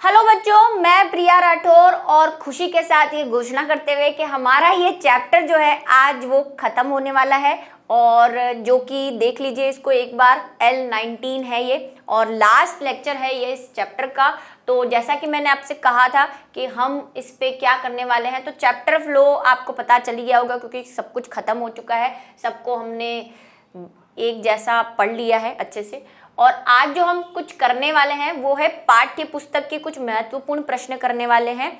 Hello बच्चों, मैं प्रिया राठौर और खुशी के साथ ये घोषणा करते हुए कि हमारा ये चैप्टर जो है आज वो ख़त्म होने वाला है। और जो कि देख लीजिए इसको एक बार, L19 है ये और लास्ट लेक्चर है ये इस चैप्टर का। तो जैसा कि मैंने आपसे कहा था कि हम इस पे क्या करने वाले हैं, तो चैप्टर फ्लो आपको पता चली गया होगा क्योंकि सब कुछ ख़त्म हो चुका है, सबको हमने एक जैसा पढ़ लिया है अच्छे से। और आज जो हम कुछ करने वाले हैं वो है पाठ्य पुस्तक के कुछ महत्वपूर्ण प्रश्न करने वाले हैं,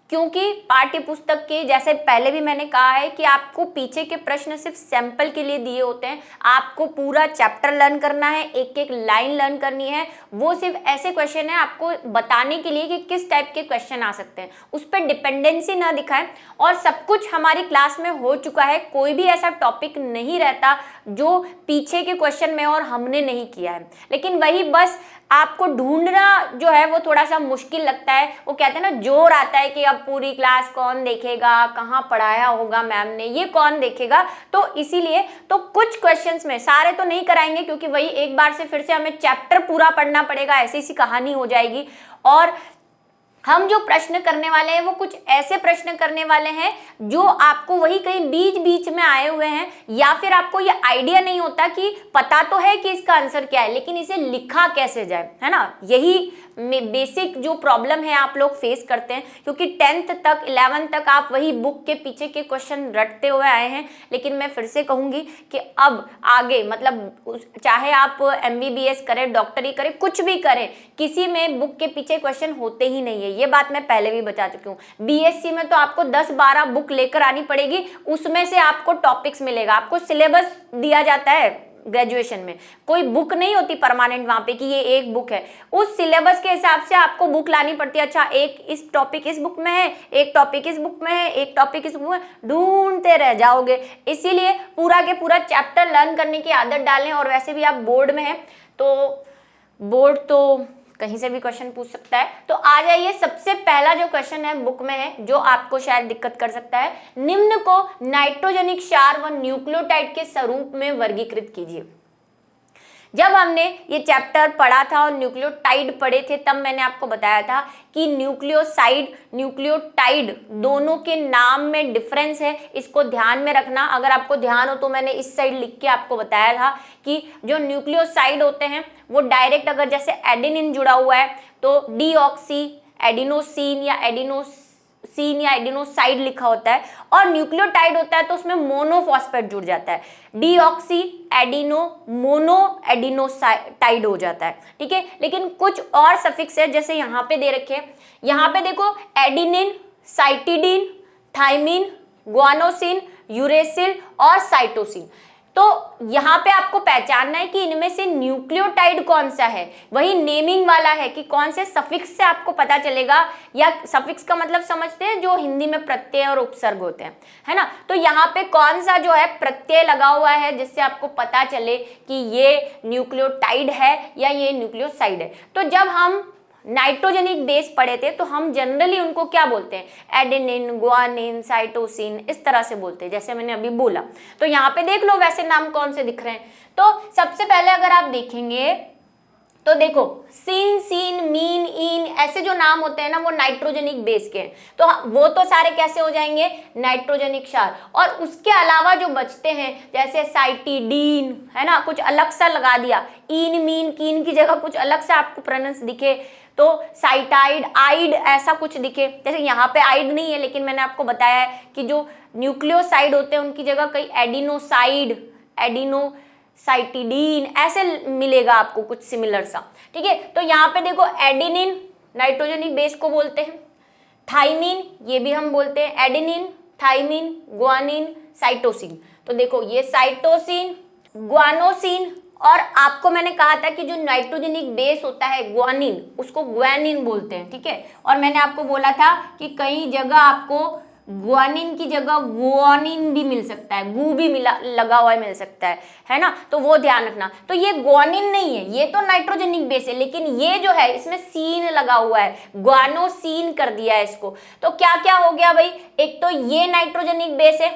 क्योंकि पाठ्य पुस्तक के जैसे पहले भी मैंने कहा है कि आपको पीछे के प्रश्न सिर्फ सैंपल के लिए दिए होते हैं, आपको पूरा चैप्टर लर्न करना है, एक एक लाइन लर्न करनी है। वो सिर्फ ऐसे क्वेश्चन है आपको बताने के लिए कि किस टाइप के क्वेश्चन आ सकते हैं, उस पर डिपेंडेंसी ना दिखाएं। और सब कुछ हमारी क्लास में हो चुका है, कोई भी ऐसा टॉपिक नहीं रहता जो पीछे के क्वेश्चन में और हमने नहीं किया है। लेकिन वही बस आपको ढूंढना जो है वो थोड़ा सा मुश्किल लगता है। वो कहते हैं ना, जोर आता है कि अब पूरी क्लास कौन देखेगा, कहाँ पढ़ाया होगा मैम ने, ये कौन देखेगा। तो इसीलिए तो कुछ क्वेश्चंस में, सारे तो नहीं कराएंगे क्योंकि वही एक बार से फिर से हमें चैप्टर पूरा पढ़ना पड़ेगा, ऐसी सी कहानी हो जाएगी। और हम जो प्रश्न करने वाले हैं वो कुछ ऐसे प्रश्न करने वाले हैं जो आपको वही कहीं बीच बीच में आए हुए हैं, या फिर आपको ये आइडिया नहीं होता कि पता तो है कि इसका आंसर क्या है लेकिन इसे लिखा कैसे जाए, है ना। यही बेसिक जो प्रॉब्लम है आप लोग फेस करते हैं, क्योंकि 10th तक 11th तक आप वही बुक के पीछे के क्वेश्चन रटते हुए आए हैं। लेकिन मैं फिर से कहूँगी कि अब आगे मतलब चाहे आप MBBS करें, डॉक्टरी करें, कुछ भी करें, किसी में बुक के पीछे क्वेश्चन होते ही नहीं है। ये बात मैं पहले भी बता चुकी हूँ। BSc में तो आपको 10-12 बुक लेकर आनी पड़ेगी, उसमें से आपको टॉपिक्स मिलेगा, आपको सिलेबस दिया जाता है। ग्रेजुएशन में कोई बुक नहीं होती परमानेंट वहां पे कि ये एक बुक है, उस सिलेबस के हिसाब से आपको बुक लानी पड़ती है। अच्छा, एक इस टॉपिक इस बुक में है, एक टॉपिक इस बुक में है, एक टॉपिक इस बुक में, ढूंढते रह जाओगे। इसीलिए पूरा के पूरा चैप्टर लर्न करने की आदत डालें। और वैसे भी आप बोर्ड में हैं तो बोर्ड तो कहीं से भी क्वेश्चन पूछ सकता है। तो आ जाइए, सबसे पहला जो क्वेश्चन है बुक में है जो आपको शायद दिक्कत कर सकता है। निम्न को नाइट्रोजनिक क्षार व न्यूक्लियोटाइड के स्वरूप में वर्गीकृत कीजिए। जब हमने ये चैप्टर पढ़ा था और न्यूक्लियोटाइड पढ़े थे तब मैंने आपको बताया था कि न्यूक्लियोसाइड न्यूक्लियोटाइड दोनों के नाम में डिफरेंस है, इसको ध्यान में रखना। अगर आपको ध्यान हो तो मैंने इस साइड लिख के आपको बताया था कि जो न्यूक्लियोसाइड होते हैं वो डायरेक्ट अगर जैसे एडेनिन जुड़ा हुआ है तो डीऑक्सी एडिनोसिन या एडिनोसाइड लिखा होता है, और न्यूक्लियोटाइड होता है तो उसमें मोनोफॉस्फेट जुड़ जाता है, डीऑक्सी एडिनो मोनो एडिनोसाइड हो जाता है। ठीक है, लेकिन कुछ और सफिक्स है जैसे यहाँ पे दे रखे हैं। यहाँ पे देखो adenine, cytidine, thymine, guanosine, uracil और साइटोसिन। तो यहाँ पे आपको पहचानना है कि इनमें से न्यूक्लियोटाइड कौन सा है, वही नेमिंग वाला है कि कौन से सफिक्स से आपको पता चलेगा। या सफिक्स का मतलब समझते हैं जो हिंदी में प्रत्यय और उपसर्ग होते हैं, है ना। तो यहाँ पे कौन सा जो है प्रत्यय लगा हुआ है जिससे आपको पता चले कि ये न्यूक्लियोटाइड है या ये न्यूक्लियोसाइड है। तो जब हम नाइट्रोजनिक बेस पढ़े थे तो हम जनरली उनको क्या बोलते हैं, एडेनिन, ग्वानिन, साइटोसिन, इस तरह से बोलते हैं जैसे मैंने अभी बोला। तो यहाँ पे देख लो वैसे नाम कौन से दिख रहे हैं। तो सबसे पहले अगर आप देखेंगे तो देखो सीन, सीन, मीन, इन, ऐसे जो नाम होते हैं ना वो नाइट्रोजनिक बेस के हैं। तो वो तो सारे कैसे हो जाएंगे, नाइट्रोजनिक क्षार। और उसके अलावा जो बचते हैं जैसे साइटिडीन, है ना, कुछ अलग सा लगा दिया, इन, मीन, कीन की जगह कुछ अलग सा आपको प्रोनाउंस दिखे तो साइटाइड, आइड ऐसा कुछ दिखे। जैसे यहाँ पे आइड नहीं है लेकिन मैंने आपको बताया है कि जो न्यूक्लियोसाइड होते हैं उनकी जगह कई एडिनोसाइड, एडिनोसाइटिडीन ऐसे मिलेगा आपको कुछ सिमिलर सा। ठीक है, तो यहाँ पे देखो एडेनिन नाइट्रोजनिक बेस को बोलते हैं, थाइमिन ये भी हम बोलते हैं, एडेनिन, थाइमिन, ग्वानिन, साइटोसिन। तो देखो ये साइटोसिन, ग्वानोसिन, और आपको मैंने कहा था कि जो नाइट्रोजनिक बेस होता है ग्वानिन उसको ग्वानिन बोलते हैं। ठीक है, और मैंने आपको बोला था कि कई जगह आपको ग्वानिन की जगह ग्वानिन भी मिल सकता है, गु भी लगा हुआ मिल सकता है ना। तो वो ध्यान रखना। तो ये ग्वानिन नहीं है, ये तो नाइट्रोजनिक बेस है, लेकिन ये जो है इसमें सीन लगा हुआ है, ग्वानोसीन कर दिया है इसको। तो क्या क्या हो गया भाई, एक तो ये नाइट्रोजनिक बेस है,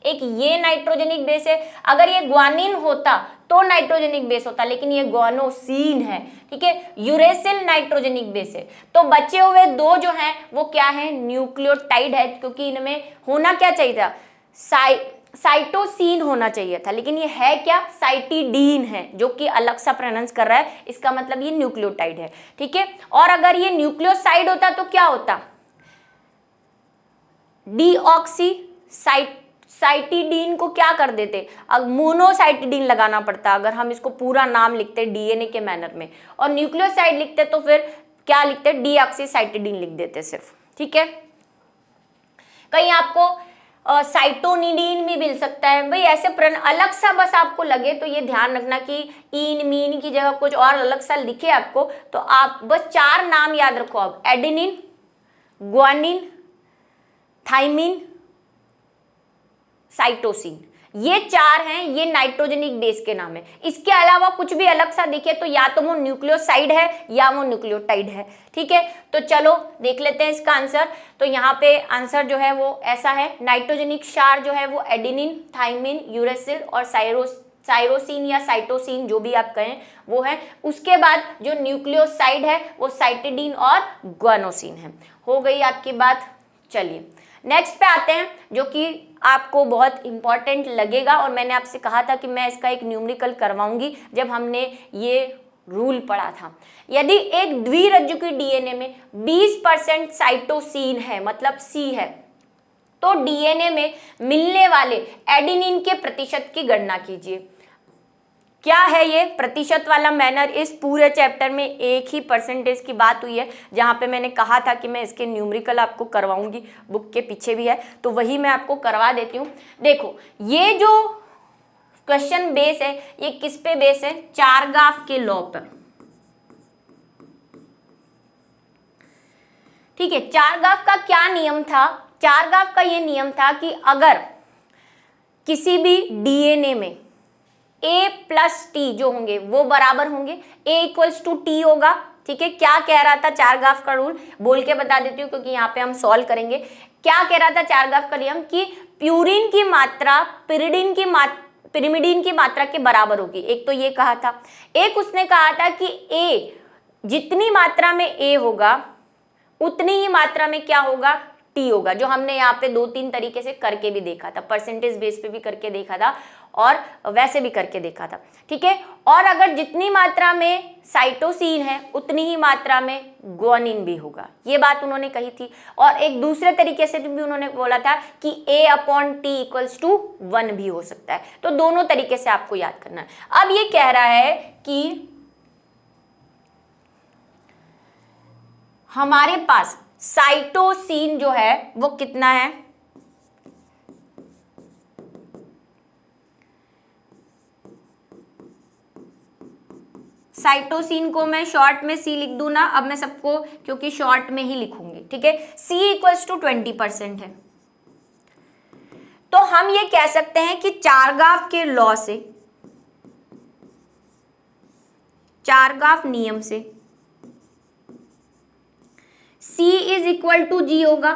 एक ये नाइट्रोजनिक बेस है। अगर ये ग्वानिन होता तो नाइट्रोजेनिक बेस होता, लेकिन ये गुआनोसिन है, ठीक है। यूरेसिल नाइट्रोजेनिक बेस है। तो बचे हुए दो जो हैं वो क्या है, न्यूक्लियोटाइड है, क्योंकि इनमें होना क्या चाहिए था, साइटोसिन होना चाहिए था, लेकिन ये है क्या, साइटिडीन है, जो कि अलग सा प्रोनाउंस कर रहा है, इसका मतलब ये न्यूक्लियोटाइड है, ठीक है। और अगर ये न्यूक्लियोसाइड होता तो क्या होता, डीऑक्सी साइटिडीन को क्या कर देते, अब मोनोसाइटिडीन लगाना पड़ता अगर हम इसको पूरा नाम लिखते डीएनए के मैनर में, और न्यूक्लियोसाइड लिखते तो फिर क्या लिखते, डीऑक्सीसाइटिडीन लिख देते सिर्फ, ठीक है। कहीं आपको साइटोनिडीन भी मिल सकता है भाई, ऐसे अलग सा बस आपको लगे तो ये ध्यान रखना कि इन मीन की जगह कुछ और अलग सा लिखे आपको, तो आप बस 4 नाम याद रखो अब, एडेनिन, ग्वानिन, थाइमिन, साइटोसिन, ये 4 हैं, ये नाइट्रोजेनिक बेस के नाम है। इसके अलावा कुछ भी अलग सा दिखे तो या तो वो न्यूक्लियोसाइड है या वो न्यूक्लियोटाइड है, ठीक है। तो चलो देख लेते हैं इसका आंसर। तो यहाँ पे आंसर जो है वो ऐसा है, नाइट्रोजेनिक क्षार जो है वो एडेनिन, थाइमिन, यूरेसिल और साइरोसिन या साइटोसिन जो भी आप कहें वो है। उसके बाद जो न्यूक्लियोसाइड है वो साइटिडीन और गुआनोसिन है। हो गई आपकी बात। चलिए नेक्स्ट पे आते हैं, जो कि आपको बहुत इंपॉर्टेंट लगेगा, और मैंने आपसे कहा था कि मैं इसका एक न्यूमेरिकल करवाऊंगी जब हमने ये रूल पढ़ा था। यदि एक द्विरज्जु की डीएनए में 20% साइटोसिन है, मतलब सी है, तो डीएनए में मिलने वाले एडेनिन के प्रतिशत की गणना कीजिए। क्या है ये प्रतिशत वाला मैनर, इस पूरे चैप्टर में एक ही परसेंटेज की बात हुई है, जहां पे मैंने कहा था कि मैं इसके न्यूमेरिकल आपको करवाऊंगी, बुक के पीछे भी है, तो वही मैं आपको करवा देती हूँ। देखो ये जो क्वेश्चन बेस है ये किस पे बेस है, चारगाफ के लॉ पर, ठीक है। चारगाफ का क्या नियम था, चारगाफ का ये नियम था कि अगर किसी भी डीएनए में A प्लस टी जो होंगे वो बराबर होंगे, A इक्वल्स टू टी होगा, ठीक है। क्या कह रहा था चारगाफ का रूल, बोल के बता देती हूँ क्योंकि यहाँ पे हम सॉल्व करेंगे। क्या कह रहा था चारगाफ का नियम कि प्यूरिन की मात्रा पिरिमिडीन की मात्रा के बराबर होगी, एक तो ये कहा था। एक उसने कहा था कि A जितनी मात्रा में A होगा उतनी ही मात्रा में क्या होगा, टी होगा, जो हमने यहाँ पे 2-3 तरीके से करके भी देखा था, परसेंटेज बेस पे भी करके देखा था और वैसे भी करके देखा था, ठीक है। और अगर जितनी मात्रा में साइटोसिन है उतनी ही मात्रा में ग्वानिन भी होगा, ये बात उन्होंने कही थी। और एक दूसरे तरीके से भी उन्होंने बोला था कि A/T=1 भी हो सकता है। तो दोनों तरीके से आपको याद करना है। अब ये कह रहा है कि हमारे पास साइटोसिन जो है वो कितना है, साइटोसिन को मैं शॉर्ट में सी लिख दूं ना, अब मैं सबको क्योंकि शॉर्ट में ही लिखूंगी, ठीक है। C=20% है। तो हम ये कह सकते हैं कि चारगाफ के लॉ से, चारगाफ नियम से C=G होगा।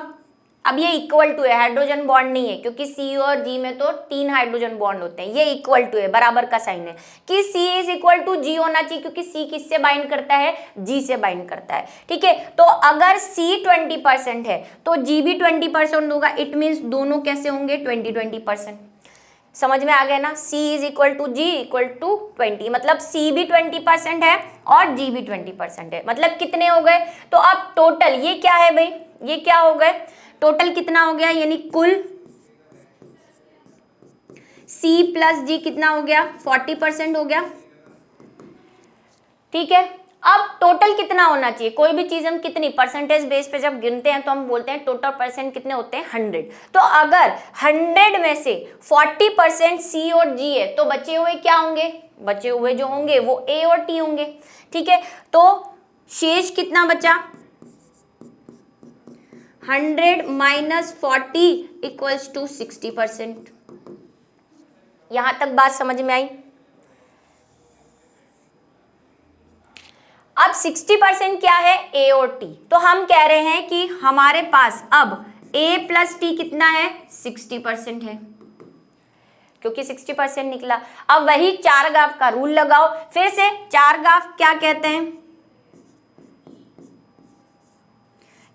अब ये इक्वल टू है, हाइड्रोजन बॉन्ड नहीं है, क्योंकि C और G में तो 3 हाइड्रोजन बॉन्ड होते हैं। ये इक्वल टू है, बराबर का साइन है कि C=G होना चाहिए, क्योंकि C किससे बाइंड करता है, G से बाइंड करता है, ठीक है। तो अगर C 20% है तो G भी 20% होगा, इट मीन्स दोनों कैसे होंगे, 20-20%। समझ में आ गया ना, C=G=20, मतलब C भी 20% है और G भी 20% है, मतलब कितने हो गए। तो अब टोटल ये क्या है भाई, ये क्या हो गए, टोटल कितना हो गया, यानी कुल C + G कितना हो गया, 40% हो गया, ठीक है। अब टोटल कितना होना चाहिए, कोई भी चीज हम कितनी परसेंटेज बेस पे जब गिनते हैं तो हम बोलते हैं टोटल परसेंट कितने होते हैं, 100। तो अगर 100 में से 40% C और G है तो बचे हुए क्या होंगे, बचे हुए जो होंगे वो A और T होंगे, ठीक है। तो शेष कितना बचा, 100 - 40 = 60%। यहां तक बात समझ में आई। अब 60% क्या है, A और T। तो हम कह रहे हैं कि हमारे पास अब A + T कितना है, 60% है, क्योंकि 60% निकला। अब वही चारगाफ का रूल लगाओ, फिर से चारगाफ क्या कहते हैं,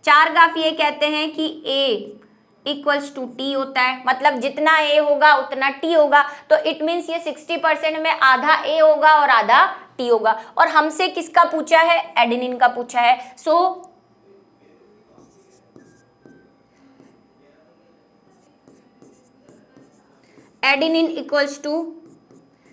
चारगाफ ये कहते हैं कि A इक्वल्स टू टी होता है, मतलब जितना ए होगा उतना टी होगा। तो इट मीन्स ये 60% में आधा ए होगा और आधा टी होगा। और हमसे किसका पूछा है, एडेनिन का पूछा है। सो एडेनिन इक्वल्स टू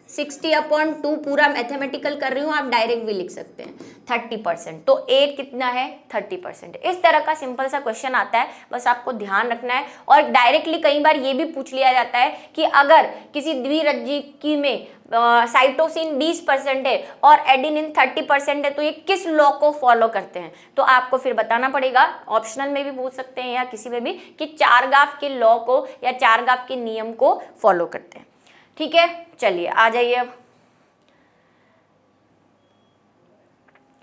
60/2, पूरा मैथमेटिकल कर रही हूँ, आप डायरेक्ट भी लिख सकते हैं 30%। तो ए कितना है, 30%। इस तरह का सिंपल सा क्वेश्चन आता है, बस आपको ध्यान रखना है। और डायरेक्टली कई बार ये भी पूछ लिया जाता है कि अगर किसी द्विरज्जिकी में साइटोसिन 20% है और एडेनिन 30% है तो ये किस लॉ को फॉलो करते हैं। तो आपको फिर बताना पड़ेगा, ऑप्शनल में भी पूछ सकते हैं या किसी में भी, कि चारगाफ के लॉ को या चारगाफ के नियम को फॉलो करते हैं। ठीक है, चलिए आ जाइए अब।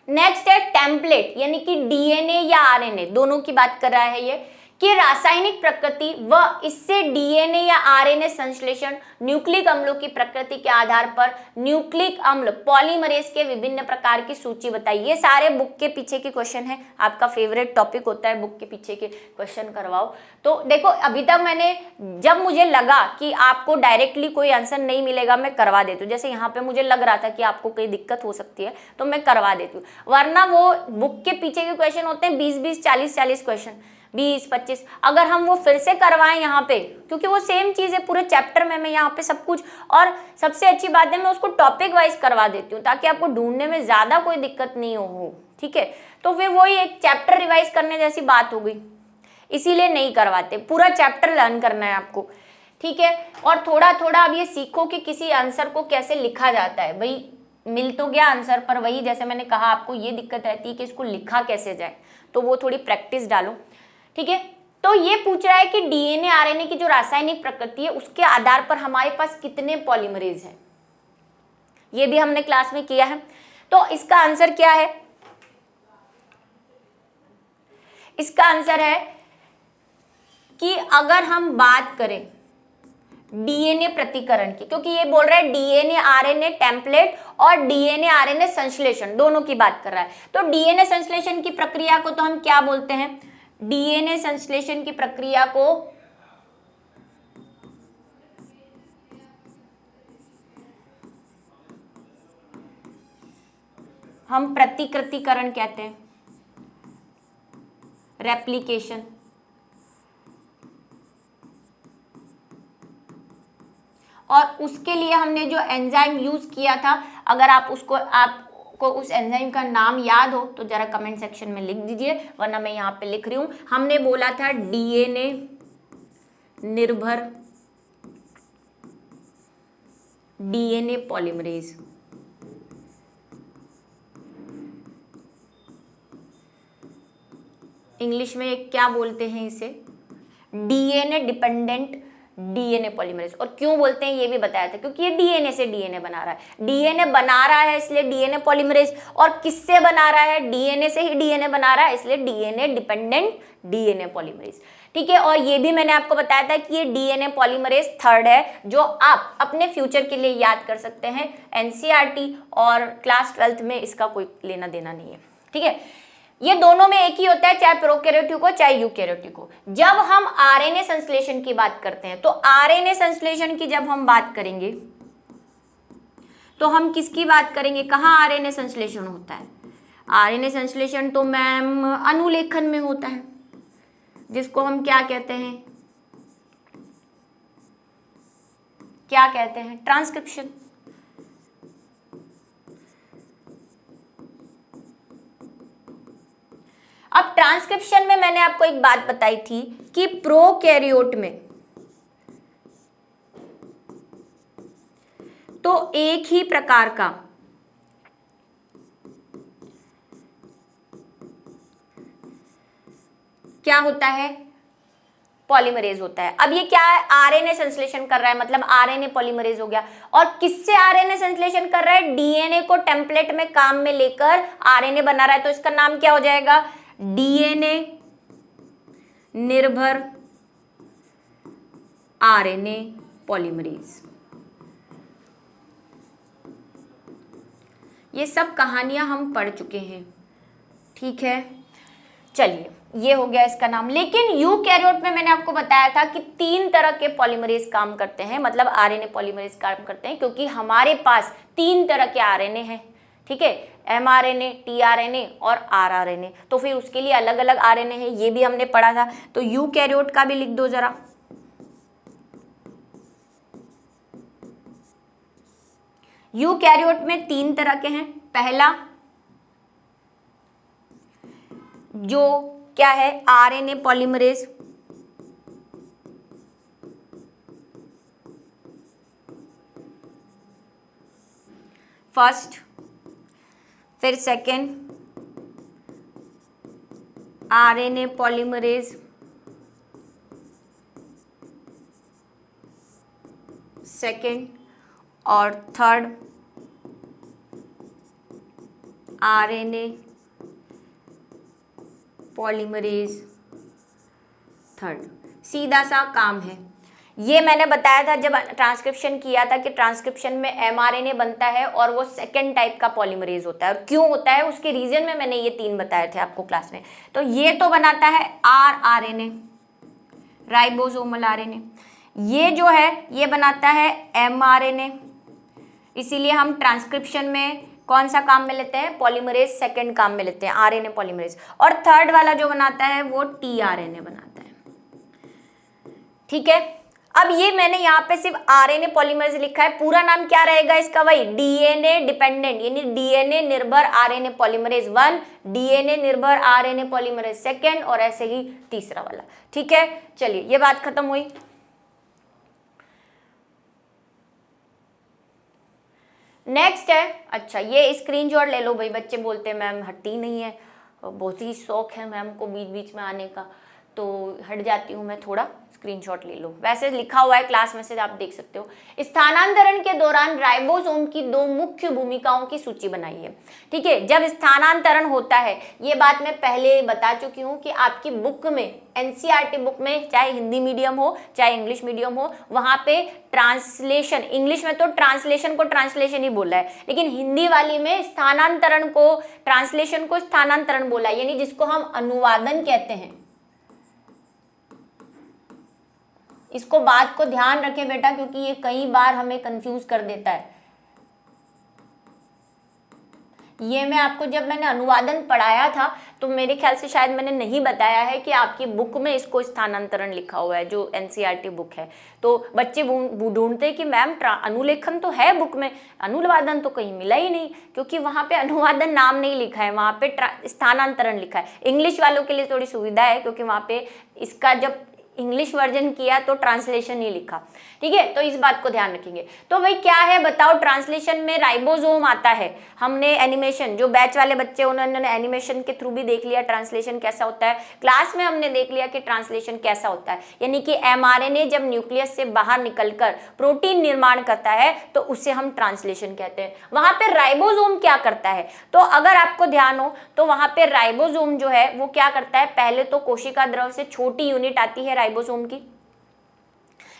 नेक्स्ट है टेम्पलेट, यानी कि डीएनए या आरएनए, दोनों की बात कर रहा है ये, कि रासायनिक प्रकृति व इससे डीएनए या आरएनए संश्लेषण, न्यूक्लिक अम्लों की प्रकृति के आधार पर न्यूक्लिक अम्ल पॉलीमरेज के विभिन्न प्रकार की सूची बताइए। ये सारे बुक के पीछे के क्वेश्चन है, आपका फेवरेट टॉपिक होता है बुक के पीछे के क्वेश्चन करवाओ। तो देखो अभी तक मैंने, जब मुझे लगा कि आपको डायरेक्टली कोई आंसर नहीं मिलेगा मैं करवा देती हूँ, जैसे यहाँ पे मुझे लग रहा था कि आपको कोई दिक्कत हो सकती है तो मैं करवा देती हूँ, वरना वो बुक के पीछे के क्वेश्चन होते हैं 20-20, 40-40 क्वेश्चन, 20-25। अगर हम वो फिर से करवाएं यहाँ पे, क्योंकि वो सेम चीज़ है पूरे चैप्टर में, मैं यहाँ पे सब कुछ, और सबसे अच्छी बात है मैं उसको टॉपिक वाइज करवा देती हूँ ताकि आपको ढूंढने में ज़्यादा कोई दिक्कत नहीं हो। ठीक है, तो फिर वही एक चैप्टर रिवाइज करने जैसी बात हो गई, इसीलिए नहीं करवाते, पूरा चैप्टर लर्न करना है आपको। ठीक है, और थोड़ा थोड़ा अब ये सीखो कि किसी आंसर को कैसे लिखा जाता है। भाई मिल तो गया आंसर, पर वही जैसे मैंने कहा आपको ये दिक्कत रहती है कि इसको लिखा कैसे जाए, तो वो थोड़ी प्रैक्टिस डालो। ठीक है, तो ये पूछ रहा है कि डीएनए आरएनए की जो रासायनिक प्रकृति है उसके आधार पर हमारे पास कितने पॉलीमरेज हैं, ये भी हमने क्लास में किया है। तो इसका आंसर क्या है, इसका आंसर है कि अगर हम बात करें डीएनए प्रतिकरण की, क्योंकि ये बोल रहा है डीएनए आरएनए टेम्पलेट और डीएनए आरएनए संश्लेषण, दोनों की बात कर रहा है। तो डीएनए संश्लेषण की प्रक्रिया को तो हम क्या बोलते हैं, डीएनए संश्लेषण की प्रक्रिया को हम प्रतिकृतिकरण कहते हैं, रेप्लिकेशन। और उसके लिए हमने जो एंजाइम यूज किया था, अगर आप उसको, आपको उस एंजाइम का नाम याद हो तो जरा कमेंट सेक्शन में लिख दीजिए, वरना मैं यहाँ पे लिख रही हूँ। हमने बोला था डीएनए निर्भर डीएनए पॉलीमरेज। इंग्लिश में क्या बोलते हैं इसे, डीएनए डिपेंडेंट डीएनए पॉलीमरेज। और क्यों बोलते हैं ये भी बताया था, क्योंकि ये डीएनए से डीएनए बना रहा है, डीएनए बना रहा है इसलिए डीएनए पॉलीमरेज। और किससे बना रहा है, डीएनए से ही डीएनए बना रहा है, इसलिए डीएनए डिपेंडेंट डीएनए पॉलीमरेज। ठीक है, और ये भी मैंने आपको बताया था कि ये डीएनए पॉलीमरेज थर्ड है, जो आप अपने फ्यूचर के लिए याद कर सकते हैं। एनसीईआरटी और क्लास 12th में इसका कोई लेना देना नहीं है। ठीक है, ये दोनों में एक ही होता है, चाहे प्रोकैरियोटिक को चाहे यूकैरियोटिक को। जब हम आरएनए संश्लेषण की बात करते हैं, तो आरएनए संश्लेषण की जब हम बात करेंगे तो हम किसकी बात करेंगे, कहाँ आरएनए संश्लेषण होता है। आरएनए संश्लेषण तो मैम अनुलेखन में होता है, जिसको हम क्या कहते हैं, क्या कहते हैं, ट्रांसक्रिप्शन। अब ट्रांसक्रिप्शन में मैंने आपको एक बात बताई थी कि प्रोकैरियोट में तो एक ही प्रकार का क्या होता है, पॉलीमरेज होता है। अब ये क्या है, आरएनए संश्लेषण कर रहा है, मतलब आरएनए पॉलीमरेज हो गया। और किससे आरएनए संश्लेषण कर रहा है, डीएनए को टेम्पलेट में काम में लेकर आरएनए बना रहा है, तो इसका नाम क्या हो जाएगा, डीएनए निर्भर आरएनए पॉलीमरेज। ये सब कहानियां हम पढ़ चुके हैं, ठीक है। चलिए, ये हो गया इसका नाम। लेकिन यूकैरियोट में मैंने आपको बताया था कि 3 तरह के पॉलीमरेज काम करते हैं, मतलब आरएनए पॉलीमरेज काम करते हैं, क्योंकि हमारे पास 3 तरह के आरएनए हैं, ठीक है, एमआरएनए, टीआरएनए और आरआरएनए। तो फिर उसके लिए अलग अलग आरएनए है, ये भी हमने पढ़ा था। तो यूकैरियोट का भी लिख दो जरा। यूकैरियोट में 3 तरह के हैं। पहला जो क्या है, आरएनए पॉलीमरेज, फर्स्ट, फिर सेकेंड आरएनए पॉलीमरेज, सेकेंड, और थर्ड आरएनए पॉलीमरेज थर्ड। सीधा सा काम है। ये मैंने बताया था जब ट्रांसक्रिप्शन किया था कि ट्रांसक्रिप्शन में एमआरएनए बनता है और वो सेकेंड टाइप का पॉलीमरेज होता है। और क्यों होता है उसके रीजन में मैंने ये 3 बताए थे आपको क्लास में। तो ये तो बनाता है आरआरएनए, राइबोसोमल आरएनए। ये जो है ये बनाता है एमआरएनए, इसीलिए हम ट्रांसक्रिप्शन में कौन सा काम में लेते हैं, पॉलीमरेज सेकेंड काम में लेते हैं, आरएनए पॉलीमरेज। और थर्ड वाला जो बनाता है वो टीआरएनए बनाता है, ठीक है। अब ये मैंने यहाँ पे सिर्फ आरएनए पॉलीमरेज लिखा है, पूरा नाम क्या रहेगा इसका, वही डीएनए डिपेंडेंट, यानी डीएनए निर्भर आरएनए पॉलीमरेज 1, डीएनए निर्भर आरएनए पॉलीमरेज सेकेंड, और ऐसे ही तीसरा वाला, ठीक है। चलिए, ये बात खत्म हुई। नेक्स्ट है, अच्छा ये स्क्रीनशॉट ले लो भाई, बच्चे बोलते हैं मैम हटती नहीं है, बहुत ही शौक है मैम को बीच बीच में आने का, तो हट जाती हूँ मैं थोड़ा, स्क्रीनशॉट ले लो। वैसे लिखा हुआ है क्लास में से, आप देख सकते हो। स्थानांतरण के दौरान राइबोसोम की 2 मुख्य भूमिकाओं की सूची बनाई है, ठीक है। जब स्थानांतरण होता है, ये बात मैं पहले बता चुकी हूँ कि आपकी बुक में, एनसीईआरटी बुक में, चाहे हिंदी मीडियम हो चाहे इंग्लिश मीडियम हो, वहाँ पे ट्रांसलेशन, इंग्लिश में तो ट्रांसलेशन को ट्रांसलेशन ही बोला है, लेकिन हिंदी वाली में स्थानांतरण को, ट्रांसलेशन को स्थानांतरण बोला है, यानी जिसको हम अनुवादन कहते हैं। इसको बात को ध्यान रखें बेटा, क्योंकि ये कई बार हमें कंफ्यूज कर देता है। ये मैं आपको जब मैंने अनुवादन पढ़ाया था तो मेरे ख्याल से शायद मैंने नहीं बताया है कि आपकी बुक में इसको स्थानांतरण लिखा हुआ है, जो एनसीईआरटी बुक है। तो बच्चे ढूंढते हैं कि मैम अनुलेखन तो है बुक में, अनुवादन तो कहीं मिला ही नहीं, क्योंकि वहाँ पे अनुवादन नाम नहीं लिखा है, वहाँ पे स्थानांतरण लिखा है। इंग्लिश वालों के लिए थोड़ी सुविधा है, क्योंकि वहाँ पे इसका जब इंग्लिश वर्जन किया तो ट्रांसलेशन ही लिखा, ठीक है। तो इस बात को ध्यान रखेंगे। तो भाई क्या है बताओ, ट्रांसलेशन में राइबोसोम आता है। हमने एनिमेशन, जो बैच वाले बच्चे उन्होंने एनिमेशन के थ्रू भी देख लिया ट्रांसलेशन कैसा होता है, क्लास में हमने देख लिया कि ट्रांसलेशन कैसा होता है, यानी कि एमआरएनए जब न्यूक्लियस से बाहर निकलकर प्रोटीन निर्माण करता है तो उसे हम ट्रांसलेशन कहते हैं। वहां पे राइबोसोम क्या करता है, तो अगर आपको ध्यान हो तो वहां पे राइबोसोम जो है वो क्या करता है, पहले तो कोशिका द्रव से छोटी यूनिट आती है राइबोसोम की।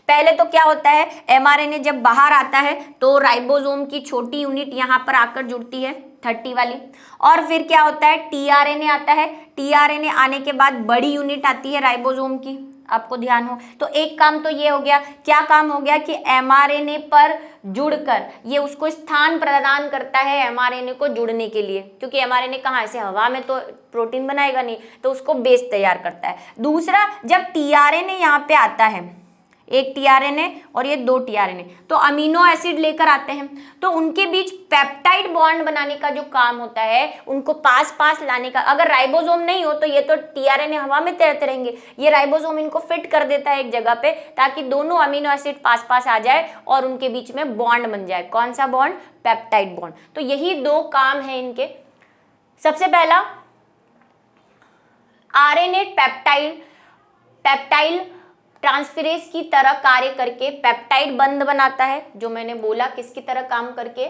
पहले तो क्या होता है, एमआरएनए जब बाहर आता है तो राइबोसोम की छोटी यूनिट यहाँ पर आकर जुड़ती है 30 वाली, और फिर क्या होता है, टीआरएनए आता है। टीआरएनए आने के बाद बड़ी यूनिट आती है राइबोसोम की, आपको ध्यान हो तो एक काम तो ये हो गया। क्या काम हो गया कि एमआरएनए पर जुड़कर ये उसको स्थान प्रदान करता है एमआरएनए को जुड़ने के लिए, क्योंकि एमआरएनए कहाँ, ऐसे हवा में तो प्रोटीन बनाएगा नहीं, तो उसको बेस तैयार करता है। दूसरा, जब टीआरएनए यहाँ पे आता है, एक टीआरएनए और ये 2 टीआरएनए, तो अमीनो एसिड लेकर आते हैं, तो उनके बीच पेप्टाइड बॉन्ड बनाने का जो काम होता है, उनको पास पास लाने का। अगर राइबोसोम नहीं हो तो ये तो टीआरएनए हवा में तैरते रहेंगे, ये राइबोसोम इनको फिट कर देता है एक जगह पे, ताकि दोनों अमीनो एसिड पास पास आ जाए और उनके बीच में बॉन्ड बन जाए। कौन सा बॉन्ड, पेप्टाइड बॉन्ड। तो यही 2 काम है इनके। सबसे पहला आरएनए पेप्टाइल ट्रांसफरेज की तरह कार्य करके पेप्टाइड बंध बनाता है, जो मैंने बोला किसकी तरह काम करके,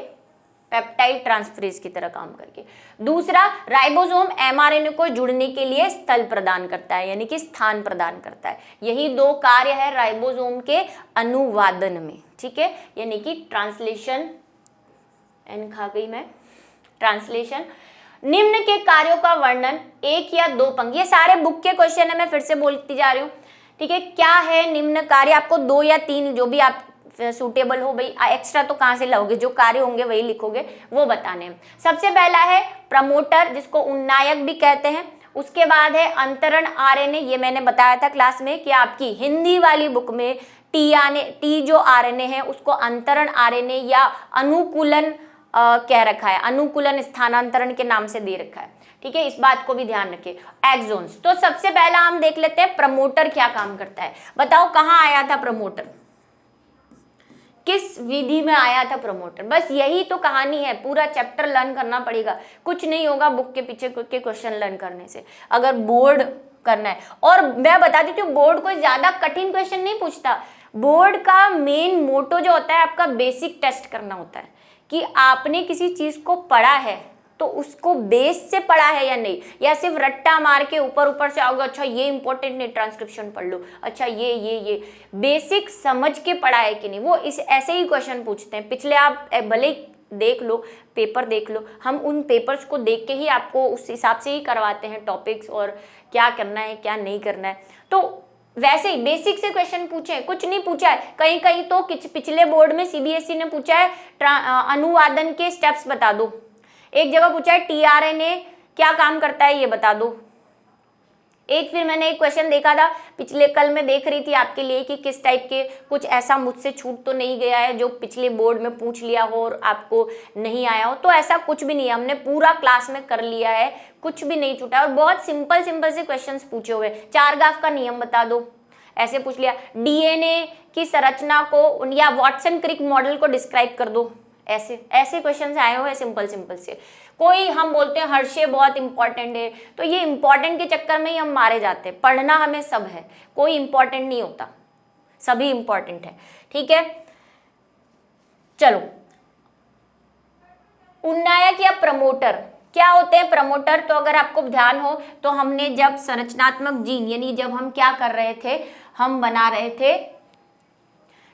पेप्टाइड ट्रांसफरेज की तरह काम करके। दूसरा, राइबोसोम एमआरएनए को जुड़ने के लिए स्थल प्रदान करता है, यानी कि स्थान प्रदान करता है। यही 2 कार्य है राइबोसोम के अनुवादन में, ठीक है, यानी कि ट्रांसलेशन, एन खा गई मैं, ट्रांसलेशन। निम्न के कार्यों का वर्णन एक या दो पंक्ति, ये सारे बुक के क्वेश्चन है, मैं फिर से बोलती जा रही हूँ, ठीक है। क्या है निम्न कार्य, आपको 2 या 3 जो भी आप सूटेबल हो, भाई एक्स्ट्रा तो कहाँ से लाओगे, जो कार्य होंगे वही लिखोगे, वो बताने हैं। सबसे पहला है प्रमोटर, जिसको उन्नायक भी कहते हैं। उसके बाद है अंतरण आरएनए, ये मैंने बताया था क्लास में कि आपकी हिंदी वाली बुक में टी जो आरएनए है उसको अंतरण आरएनए या अनुकूलन कह रखा है, अनुकूलन स्थानांतरण के नाम से दे रखा है, ठीक है। इस बात को भी ध्यान रखिए। एक्सोन्स, तो सबसे पहला हम देख लेते हैं प्रमोटर क्या काम करता है। बताओ कहाँ आया था प्रमोटर, किस विधि में आया था प्रमोटर, बस यही तो कहानी है। पूरा चैप्टर लर्न करना पड़ेगा, कुछ नहीं होगा बुक के पीछे के क्वेश्चन लर्न करने से, अगर बोर्ड करना है। और मैं बता देती हूँ, बोर्ड कोई ज्यादा कठिन क्वेश्चन नहीं पूछता। बोर्ड का मेन मोटो जो होता है आपका बेसिक टेस्ट करना होता है कि आपने किसी चीज को पढ़ा है तो उसको बेस से पढ़ा है या नहीं, या सिर्फ रट्टा मार के ऊपर ऊपर से आओगे, अच्छा ये इंपॉर्टेंट नहीं ट्रांसक्रिप्शन पढ़ लो, अच्छा ये बेसिक समझ के पढ़ा है कि नहीं, वो इस ऐसे ही क्वेश्चन पूछते हैं। पिछले आप भले ही देख लो, पेपर देख लो, हम उन पेपर्स को देख के ही आपको उस हिसाब से ही करवाते हैं टॉपिक्स, और क्या करना है क्या नहीं करना है। तो वैसे ही बेसिक से क्वेश्चन पूछे, कुछ नहीं पूछा है। कहीं कहीं तो पिछले बोर्ड में सीबीएसई ने पूछा है अनुवादन के स्टेप्स बता दो, एक जगह पूछा है टीआरएनए क्या काम करता है ये बता दो। एक फिर मैंने एक क्वेश्चन देखा था पिछले, कल मैं देख रही थी आपके लिए कि किस टाइप के, कुछ ऐसा मुझसे छूट तो नहीं गया है जो पिछले बोर्ड में पूछ लिया हो और आपको नहीं आया हो, तो ऐसा कुछ भी नहीं है, हमने पूरा क्लास में कर लिया है, कुछ भी नहीं छूटा। और बहुत सिंपल से क्वेश्चंस पूछे हुए, चारगाफ का नियम बता दो, ऐसे पूछ लिया। डीएनए की संरचना को या वाटसन क्रिक मॉडल को डिस्क्राइब कर दो, ऐसे क्वेश्चन आए हुए सिंपल से। कोई हम बोलते हैं हर्षे बहुत इंपॉर्टेंट है, तो ये इंपॉर्टेंट के चक्कर में ही हम मारे जाते हैं। पढ़ना हमें सब है, कोई इंपॉर्टेंट नहीं होता, सभी इंपॉर्टेंट है, ठीक है। चलो, उन्नायक या प्रमोटर क्या होते हैं। प्रमोटर तो अगर आपको ध्यान हो तो हमने जब संरचनात्मक जीन, यानी जब हम क्या कर रहे थे, हम बना रहे थे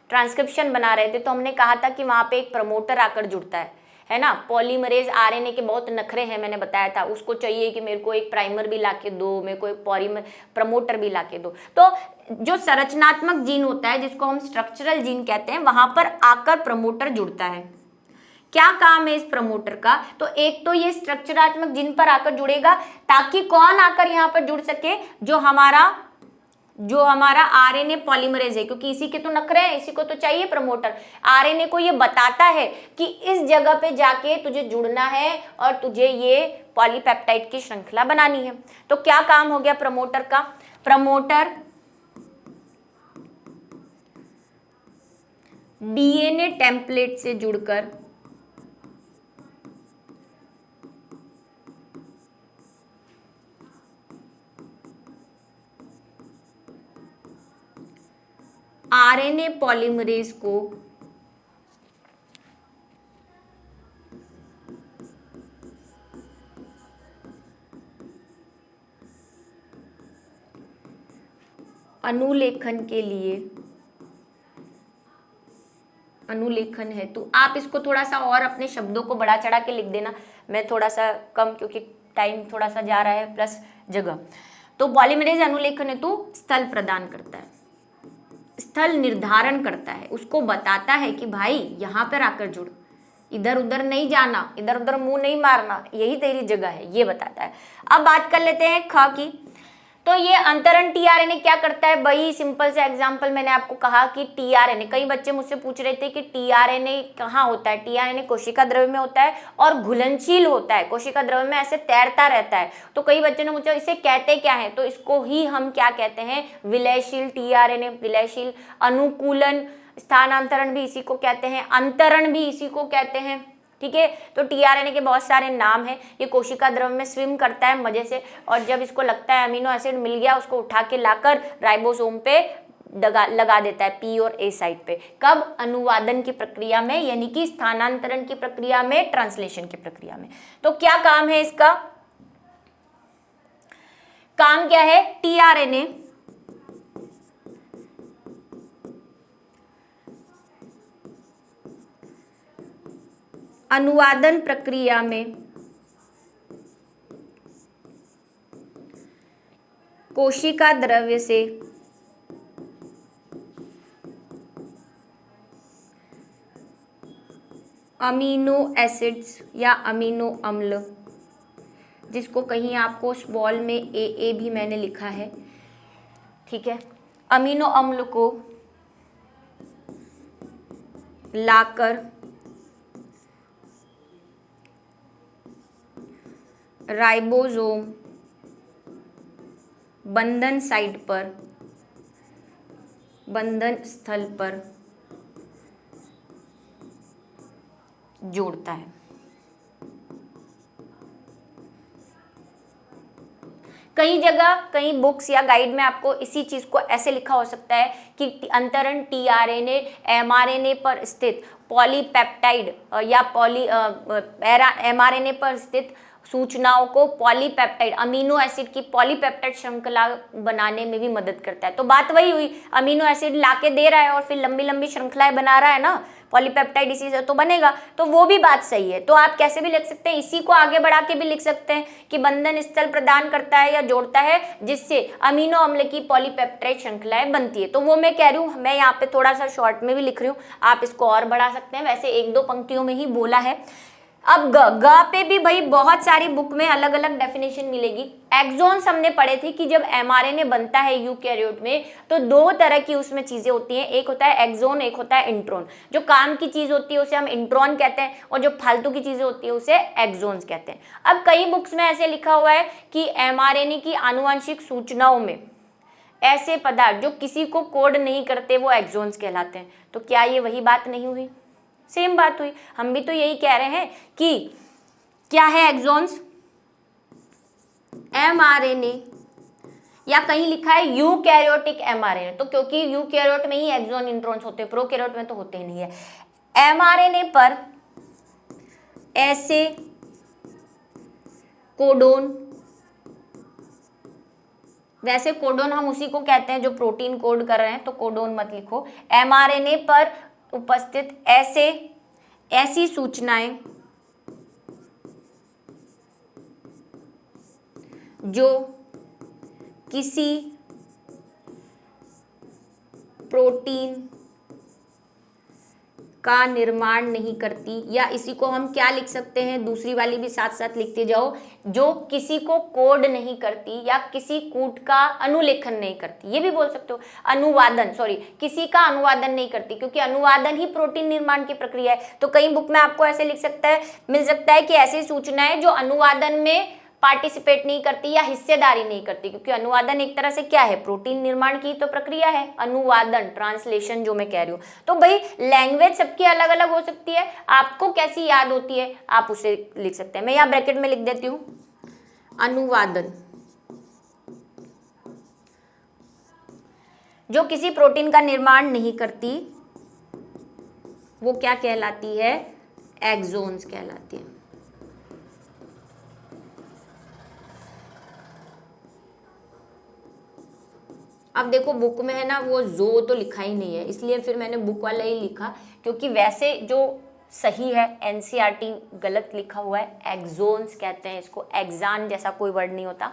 ट्रांसक्रिप्शन बना रहे थे, तो हमने कहा था कि वहां पे एक प्रमोटर आकर जुड़ता है ना। पॉलीमरेज आरएनए के बहुत नखरे हैं, मैंने बताया था, उसको चाहिए कि मेरे को एक प्राइमर भी लाके दो, मेरे को एक प्रमोटर भी लाके दो। तो जो संरचनात्मक जीन होता है जिसको हम स्ट्रक्चरल जीन कहते हैं, वहां पर आकर प्रमोटर जुड़ता है। क्या काम है इस प्रमोटर का, तो एक तो ये स्ट्रक्चरात्मक जीन पर आकर जुड़ेगा ताकि कौन आकर यहाँ पर जुड़ सके, जो हमारा आरएनए पॉलीमरेज है, क्योंकि इसी के तो नखरे हैं, इसी को तो चाहिए प्रमोटर। आरएनए को ये बताता है कि इस जगह पे जाके तुझे जुड़ना है और तुझे ये पॉलीपेप्टाइड की श्रृंखला बनानी है। तो क्या काम हो गया प्रमोटर का, प्रमोटर डीएनए टेम्पलेट से जुड़कर आरएनए पॉलीमरेज को अनुलेखन के लिए, अनुलेखन है, तो आप इसको थोड़ा सा और अपने शब्दों को बढ़ा चढ़ा के लिख देना, मैं थोड़ा सा कम, क्योंकि टाइम थोड़ा सा जा रहा है प्लस जगह। तो पॉलीमरेज अनुलेखन हेतु स्थल प्रदान करता है, स्थल निर्धारण करता है, उसको बताता है कि भाई यहाँ पर आकर जुड़, इधर उधर नहीं जाना, इधर उधर मुंह नहीं मारना, यही तेरी जगह है, ये बताता है। अब बात कर लेते हैं ख की। तो ये अंतरण टीआरएनए क्या करता है, वही सिंपल से एग्जांपल मैंने आपको कहा कि टीआरएनए, कई बच्चे मुझसे पूछ रहे थे कि टीआरएनए कहाँ होता है। टीआरएनए कोशिका द्रव्य में होता है और घुलनशील होता है, कोशिका द्रव्य में ऐसे तैरता रहता है। तो कई बच्चों ने मुझे इसे कहते क्या है, तो इसको ही हम क्या कहते हैं, विलयशील टीआरएनए, विलयशील। अनुकूलन स्थानांतरण भी इसी को कहते हैं, अंतरण भी इसी को कहते हैं, ठीक है। तो टीआरएनए के बहुत सारे नाम हैं। ये कोशिका द्रव्य में स्विम करता है मजे से, और जब इसको लगता है अमीनो एसिड मिल गया, उसको उठा के लाकर राइबोसोम पे लगा देता है, पी और ए साइड पे। कब, अनुवादन की प्रक्रिया में, यानी कि स्थानांतरण की प्रक्रिया में, ट्रांसलेशन की प्रक्रिया में। तो क्या काम है इसका, काम क्या है, टीआरएनए अनुवादन प्रक्रिया में कोशिका द्रव्य से अमीनो एसिड्स या अमीनो अम्ल, जिसको कहीं आपको स्मॉल में ए भी मैंने लिखा है, ठीक है, अमीनो अम्ल को लाकर राइबोसोम बंधन साइट पर, बंधन स्थल पर जोड़ता है। कई जगह, कई बुक्स या गाइड में आपको इसी चीज को ऐसे लिखा हो सकता है कि अंतरण टीआरएनए एमआरएनए पर स्थित पॉलीपेप्टाइड या एमआरएनए पर स्थित सूचनाओं को पॉलीपेप्टाइड, अमीनो एसिड की पॉलीपेप्टाइड श्रृंखला बनाने में भी मदद करता है। तो बात वही हुई, अमीनो एसिड लाके दे रहा है और फिर लंबी लंबी श्रृंखलाएं बना रहा है ना, पॉलीपेप्टाइड इसी से तो बनेगा, तो वो भी बात सही है। तो आप कैसे भी लिख सकते हैं, इसी को आगे बढ़ा के भी लिख सकते हैं कि बंधन स्थल प्रदान करता है या जोड़ता है जिससे अमीनो अम्ल की पॉलीपेप्टाइड श्रृंखलाएं बनती है। तो वो मैं कह रही हूँ, मैं यहाँ पे थोड़ा सा शॉर्ट में भी लिख रही हूँ, आप इसको और बढ़ा सकते हैं, वैसे एक दो पंक्तियों में ही बोला है। अब ग पे भी भाई बहुत सारी बुक में अलग अलग डेफिनेशन मिलेगी। एक्सॉन्स हमने पढ़े थे कि जब एमआरएनए बनता है यूकैरियोट में तो दो तरह की उसमें चीजें होती हैं, एक होता है एक्सॉन, एक होता है इंट्रॉन। जो काम की चीज होती है उसे हम इंट्रॉन कहते हैं और जो फालतू की चीजें होती है उसे एक्सॉन्स कहते हैं। अब कई बुक्स में ऐसे लिखा हुआ है कि एमआरएनए की आनुवंशिक सूचनाओं में ऐसे पदार्थ जो किसी को कोड नहीं करते वो एक्सॉन्स कहलाते हैं। तो क्या ये वही बात नहीं हुई? सेम बात हुई। हम भी तो यही कह रहे हैं कि क्या है एक्सॉन्स, एमआरएनए, या कहीं लिखा है यूकैरियोटिक एमआरएनए, तो क्योंकि यूकैरियोट में ही एक्सॉन इंट्रॉन्स होते हैं, प्रोकैरियोट में तो होते ही नहीं है। एमआरएनए पर ऐसे कोडोन, वैसे कोडोन हम उसी को कहते हैं जो प्रोटीन कोड कर रहे हैं, तो कोडोन मत लिखो। एमआरएनए पर उपस्थित ऐसी सूचनाएं जो किसी प्रोटीन का निर्माण नहीं करती, या इसी को हम क्या लिख सकते हैं, दूसरी वाली भी साथ साथ लिखते जाओ, जो किसी को कोड नहीं करती या किसी कूट का अनुलेखन नहीं करती, ये भी बोल सकते हो। अनुवादन, सॉरी, किसी का अनुवादन नहीं करती, क्योंकि अनुवादन ही प्रोटीन निर्माण की प्रक्रिया है। तो कई बुक में आपको ऐसे मिल सकता है कि ऐसी सूचनाएं जो अनुवादन में पार्टिसिपेट नहीं करती या हिस्सेदारी नहीं करती, क्योंकि अनुवादन एक तरह से क्या है, प्रोटीन निर्माण की तो प्रक्रिया है, अनुवादन, ट्रांसलेशन जो मैं कह रही हूँ। तो भाई लैंग्वेज सबकी अलग अलग हो सकती है, आपको कैसी याद होती है आप उसे लिख सकते हैं। मैं यहाँ ब्रैकेट में लिख देती हूँ, अनुवादन, जो किसी प्रोटीन का निर्माण नहीं करती वो क्या कहलाती है, एक्सॉन्स कहलाती है। अब देखो बुक में है ना वो जो तो लिखा ही नहीं है, इसलिए फिर मैंने बुक वाला ही लिखा, क्योंकि वैसे जो सही है एनसीईआरटी गलत लिखा हुआ है, एक्सॉन्स कहते हैं इसको, एक्सान जैसा कोई वर्ड नहीं होता,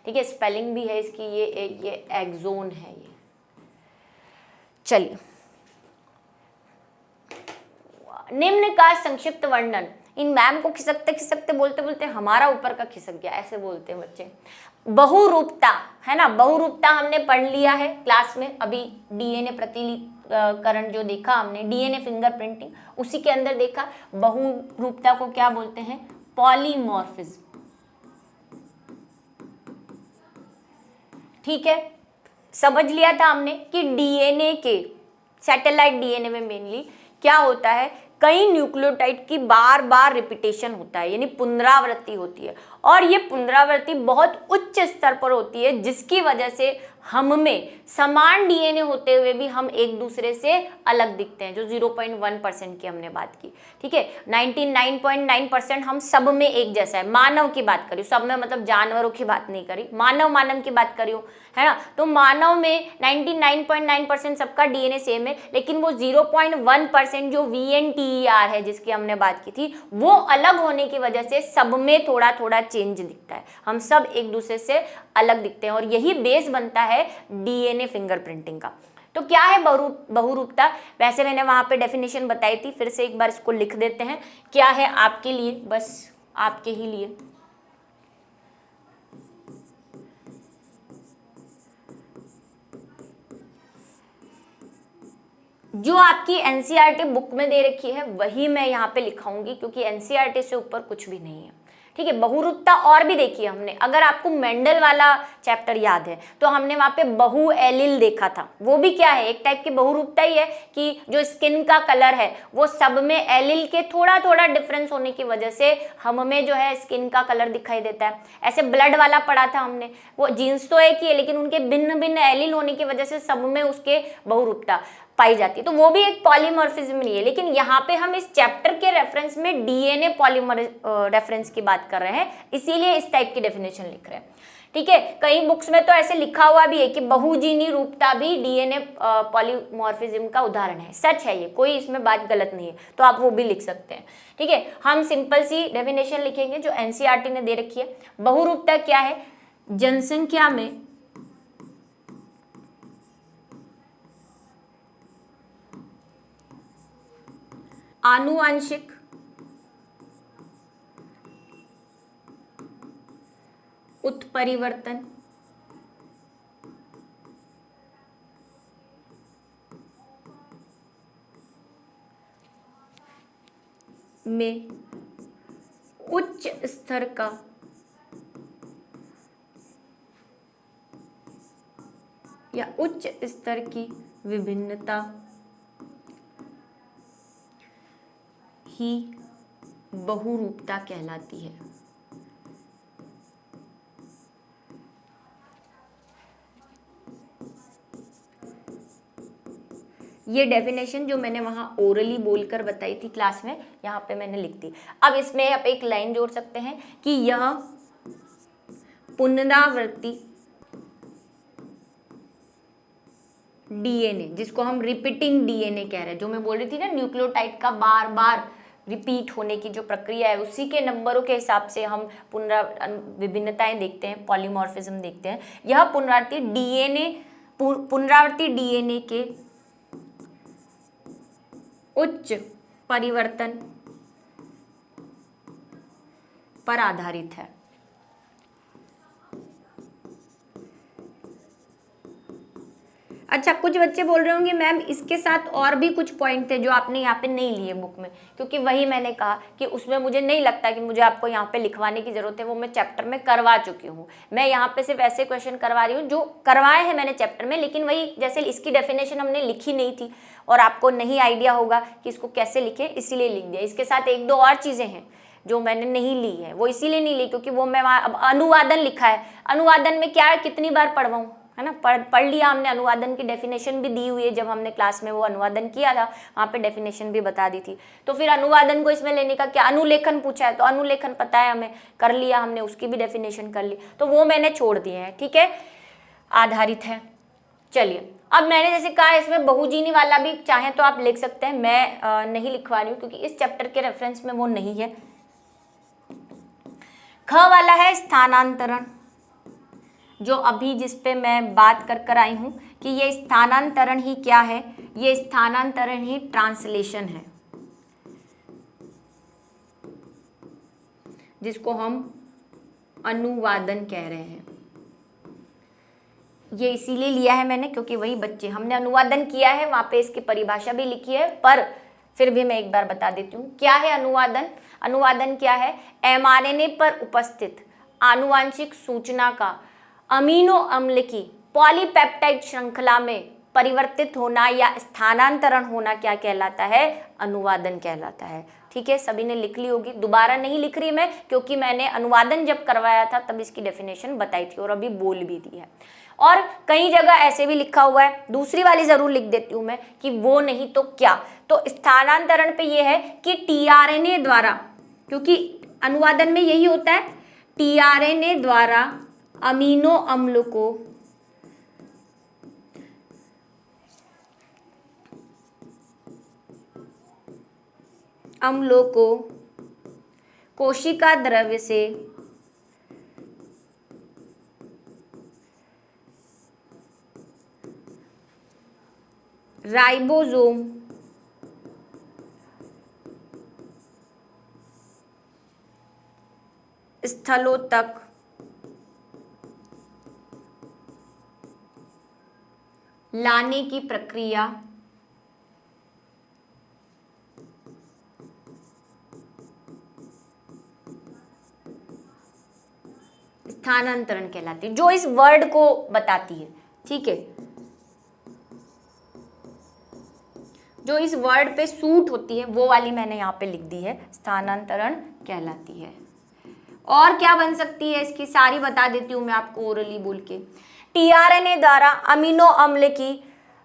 ठीक है, स्पेलिंग भी है इसकी, ये एक्सॉन है ये। चलिए, निम्न का संक्षिप्त वर्णन, इन मैम को खिसकते खिसकते बोलते बोलते हमारा ऊपर का खिसक गया, ऐसे बोलते हैं बच्चे। बहुरूपता है ना, बहुरूपता हमने पढ़ लिया है क्लास में, अभी डीएनए प्रतिलिपिकरण जो देखा हमने, डीएनए फिंगरप्रिंटिंग, उसी के अंदर देखा बहुरूपता को क्या बोलते हैं, पॉलीमॉर्फिज्म। ठीक है, समझ लिया था हमने कि डीएनए के, सैटेलाइट डीएनए में मेनली क्या होता है, कई न्यूक्लियोटाइड की बार बार रिपीटेशन होता है, यानी पुनरावृत्ति होती है, और ये पुनरावृत्ति बहुत उच्च स्तर पर होती है, जिसकी वजह से हम में समान डीएनए होते हुए भी हम एक दूसरे से अलग दिखते हैं, जो 0.1% की हमने बात की, ठीक है। 99.9% हम सब में एक जैसा है। मानव की बात करी, सब में मतलब जानवरों की बात नहीं करी, मानव की बात करी हूँ, है ना। तो मानव में 99.9% सबका डीएनए सेम है, लेकिन वो 0.1% जो VNTER है जिसकी हमने बात की थी, वो अलग होने की वजह से सब में थोड़ा थोड़ा चेंज दिखता है। हम सब एक दूसरे से अलग दिखते हैं और यही बेस बनता है डीएनए फिंगरप्रिंटिंग का। तो क्या है बहुरूपता? वैसे मैंने वहां पे डेफिनेशन बताई थी, फिर से एक बार इसको लिख देते हैं। क्या है आपके लिए, बस आपके ही लिए, जो आपकी एनसीईआरटी बुक में दे रखी है वही मैं यहाँ पे लिखाऊंगी, क्योंकि एनसीईआरटी से ऊपर कुछ भी नहीं है, ठीक है। बहुरूपता और भी देखी हमने, अगर आपको मेंडल वाला चैप्टर याद है तो हमने वहां पे बहु एलिल देखा था। वो भी क्या है, एक टाइप की बहुरूपता ही है कि जो स्किन का कलर है वो सब में एलिल के थोड़ा थोड़ा डिफरेंस होने की वजह से हम में जो है स्किन का कलर दिखाई देता है। ऐसे ब्लड वाला पढ़ा था हमने, वो जीन्स तो एक ही है लेकिन उनके भिन्न भिन्न एलिल होने की वजह से सब में उसके बहुरूपता पाई जाती है। तो वो भी एक पॉलीमॉर्फिज्म नहीं है, लेकिन यहाँ पे हम इस चैप्टर के रेफरेंस में डीएनए पॉलीमर रेफरेंस की बात कर रहे हैं, इसीलिए इस टाइप की डेफिनेशन लिख रहे हैं, ठीक है। कई बुक्स में तो ऐसे लिखा हुआ भी है कि बहुजीनी रूपता भी डीएनए पॉलीमॉर्फिज्म का उदाहरण है। सच है ये, कोई इसमें बात गलत नहीं है, तो आप वो भी लिख सकते हैं, ठीक है। हम सिंपल सी डेफिनेशन लिखेंगे जो एनसीईआरटी ने दे रखी है। बहुरूपता क्या है? जनसंख्या में आनुवांशिक उत्परिवर्तन में उच्च स्तर का या उच्च स्तर की विभिन्नता ही बहुरूपता कहलाती है। ये डेफिनेशन जो मैंने वहां ओरली बोलकर बताई थी क्लास में, यहाँ पे मैंने लिख दी। अब इसमें आप एक लाइन जोड़ सकते हैं कि यह पुनरावृत्ति डीएनए, जिसको हम रिपीटिंग डीएनए कह रहे हैं, जो मैं बोल रही थी ना न्यूक्लियोटाइड का बार बार रिपीट होने की जो प्रक्रिया है, उसी के नंबरों के हिसाब से हम विभिन्नताएं देखते हैं, पॉलीमॉर्फिज्म देखते हैं। यह पुनरावृत्ति डीएनए के उच्च परिवर्तन पर आधारित है। अच्छा, कुछ बच्चे बोल रहे होंगे मैम इसके साथ और भी कुछ पॉइंट थे जो आपने यहाँ पे नहीं लिए बुक में, क्योंकि वही मैंने कहा कि उसमें मुझे नहीं लगता कि मुझे आपको यहाँ पे लिखवाने की जरूरत है, वो मैं चैप्टर में करवा चुकी हूँ। मैं यहाँ पे सिर्फ ऐसे क्वेश्चन करवा रही हूँ जो करवाए हैं मैंने चैप्टर में, लेकिन वही जैसे इसकी डेफिनेशन हमने लिखी नहीं थी और आपको नहीं आइडिया होगा कि इसको कैसे लिखे, इसीलिए लिख दिया। इसके साथ एक दो और चीज़ें हैं जो मैंने नहीं ली है, वो इसीलिए नहीं ली क्योंकि वो मैं वहाँ, अब अनुवादन लिखा है, अनुवादन में क्या कितनी बार पढ़वाऊँ, है ना। पढ़ लिया हमने, अनुवादन की डेफिनेशन भी दी हुई है, जब हमने क्लास में वो अनुवादन किया था वहाँ पे डेफिनेशन भी बता दी थी। तो फिर अनुवादन को इसमें लेने का क्या, अनुलेखन पूछा है तो अनुलेखन पता है हमें, कर लिया हमने, उसकी भी डेफिनेशन कर ली, तो वो मैंने छोड़ दिए हैं, ठीक है, आधारित है। चलिए, अब मैंने जैसे कहा इसमें बहुजीनी वाला भी चाहे तो आप लिख सकते हैं, मैं नहीं लिखवा रही हूँ क्योंकि इस चैप्टर के रेफरेंस में वो नहीं है। ख वाला है स्थानांतरण, जो अभी जिस पे मैं बात कर आई हूं कि ये स्थानांतरण ही क्या है, ये स्थानांतरण ही ट्रांसलेशन है, जिसको हम अनुवादन कह रहे हैं। ये इसीलिए लिया है मैंने क्योंकि वही बच्चे, हमने अनुवादन किया है, वहां पे इसकी परिभाषा भी लिखी है, पर फिर भी मैं एक बार बता देती हूँ क्या है अनुवादन। अनुवादन क्या है? एमआरएनए पर उपस्थित आनुवांशिक सूचना का अमीनो अम्ल की पॉलीपेप्टाइड श्रृंखला में परिवर्तित होना या स्थानांतरण होना क्या कहलाता है? अनुवादन कहलाता है, ठीक है, सभी ने लिख ली होगी, दोबारा नहीं लिख रही मैं, क्योंकि मैंने अनुवादन जब करवाया था तब इसकी डेफिनेशन बताई थी और अभी बोल भी दी है। और कई जगह ऐसे भी लिखा हुआ है, दूसरी वाली जरूर लिख देती हूं मैं कि वो नहीं तो क्या। तो स्थानांतरण पे ये है कि टीआरएनए द्वारा, क्योंकि अनुवादन में यही होता है, टीआरएनए द्वारा अमीनो अम्लों को कोशिका द्रव्य से राइबोसोम स्थलों तक लाने की प्रक्रिया स्थानांतरण कहलाती है, जो इस वर्ड को बताती है। ठीक है, जो इस वर्ड पे सूट होती है वो वाली मैंने यहाँ पे लिख दी है, स्थानांतरण कहलाती है। और क्या बन सकती है इसकी सारी बता देती हूँ मैं आपको ओरली बोल के। टीआरएनए द्वारा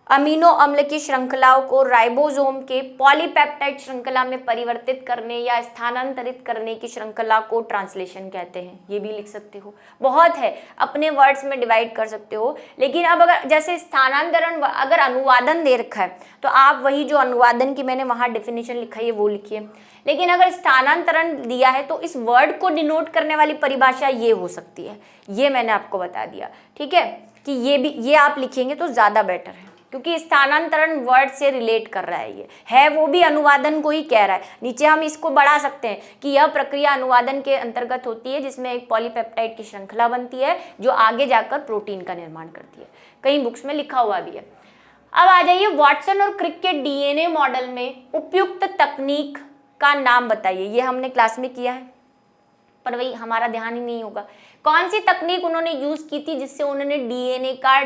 अमीनो अम्ल की श्रृंखलाओं को राइबोसोम के पॉलीपेप्टाइड श्रृंखला में परिवर्तित करने या स्थानांतरित करने की श्रृंखला को ट्रांसलेशन कहते हैं। ये भी लिख सकते हो, बहुत है, अपने वर्ड्स में डिवाइड कर सकते हो। लेकिन अब अगर जैसे स्थानांतरण अगर अनुवादन दे रखा है तो आप वही जो अनुवादन की मैंने वहां डेफिनेशन लिखा है वो लिखिए। लेकिन अगर स्थानांतरण दिया है तो इस वर्ड को डिनोट करने वाली परिभाषा ये हो सकती है, ये मैंने आपको बता दिया। ठीक है, कि ये आप लिखेंगे तो ज्यादा बेटर है, क्योंकि स्थानांतरण वर्ड से रिलेट कर रहा है, ये है वो भी अनुवादन को ही कह रहा है। नीचे हम इसको बढ़ा सकते हैं कि यह प्रक्रिया अनुवादन के अंतर्गत होती है जिसमें एक पॉलीपेप्टाइड की श्रृंखला बनती है जो आगे जाकर प्रोटीन का निर्माण करती है, कई बुक्स में लिखा हुआ भी है। अब आ जाइए, वाटसन और क्रिक के डीएनए मॉडल में उपयुक्त तकनीक का नाम बताइए। ये हमने क्लास में किया है पर वही हमारा ध्यान ही नहीं होगा। कौन सी तकनीक उन्होंने यूज की थी जिससे उन्होंने डीएनए का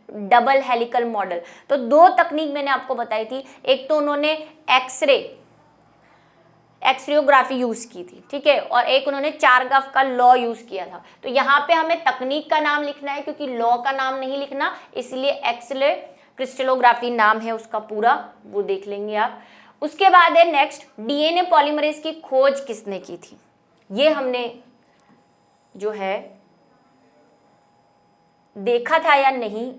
डबल हेलिकल मॉडल, तो दो तकनीक मैंने आपको बताई थी। एक तो उन्होंने एक्सरेयोग्राफी यूज की थी, ठीक है, और एक उन्होंने चारगाफ का लॉ यूज किया था। तो यहाँ पे हमें तकनीक का नाम लिखना है क्योंकि लॉ का नाम नहीं लिखना, इसलिए एक्सरे क्रिस्टलोग्राफी नाम है उसका पूरा, वो देख लेंगे आप। उसके बाद है नेक्स्ट, डीएनए पॉलीमरेज की खोज किसने की थी। ये हमने जो है देखा था या नहीं,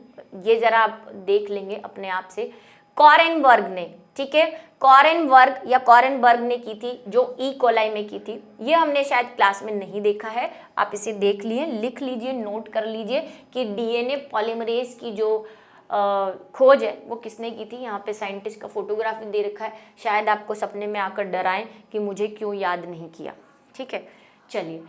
ये जरा आप देख लेंगे अपने आप से। कॉरेनबर्ग ने, ठीक है, कॉरेनबर्ग ने की थी, जो ई कोलाई में की थी। ये हमने शायद क्लास में नहीं देखा है, आप इसे देख लिए, लिख लीजिए, नोट कर लीजिए कि डीएनए पॉलीमरेज की जो खोज है वो किसने की थी। यहाँ पे साइंटिस्ट का फोटोग्राफी दे रखा है, शायद आपको सपने में आकर डराएं कि मुझे क्यों याद नहीं किया। ठीक है, चलिए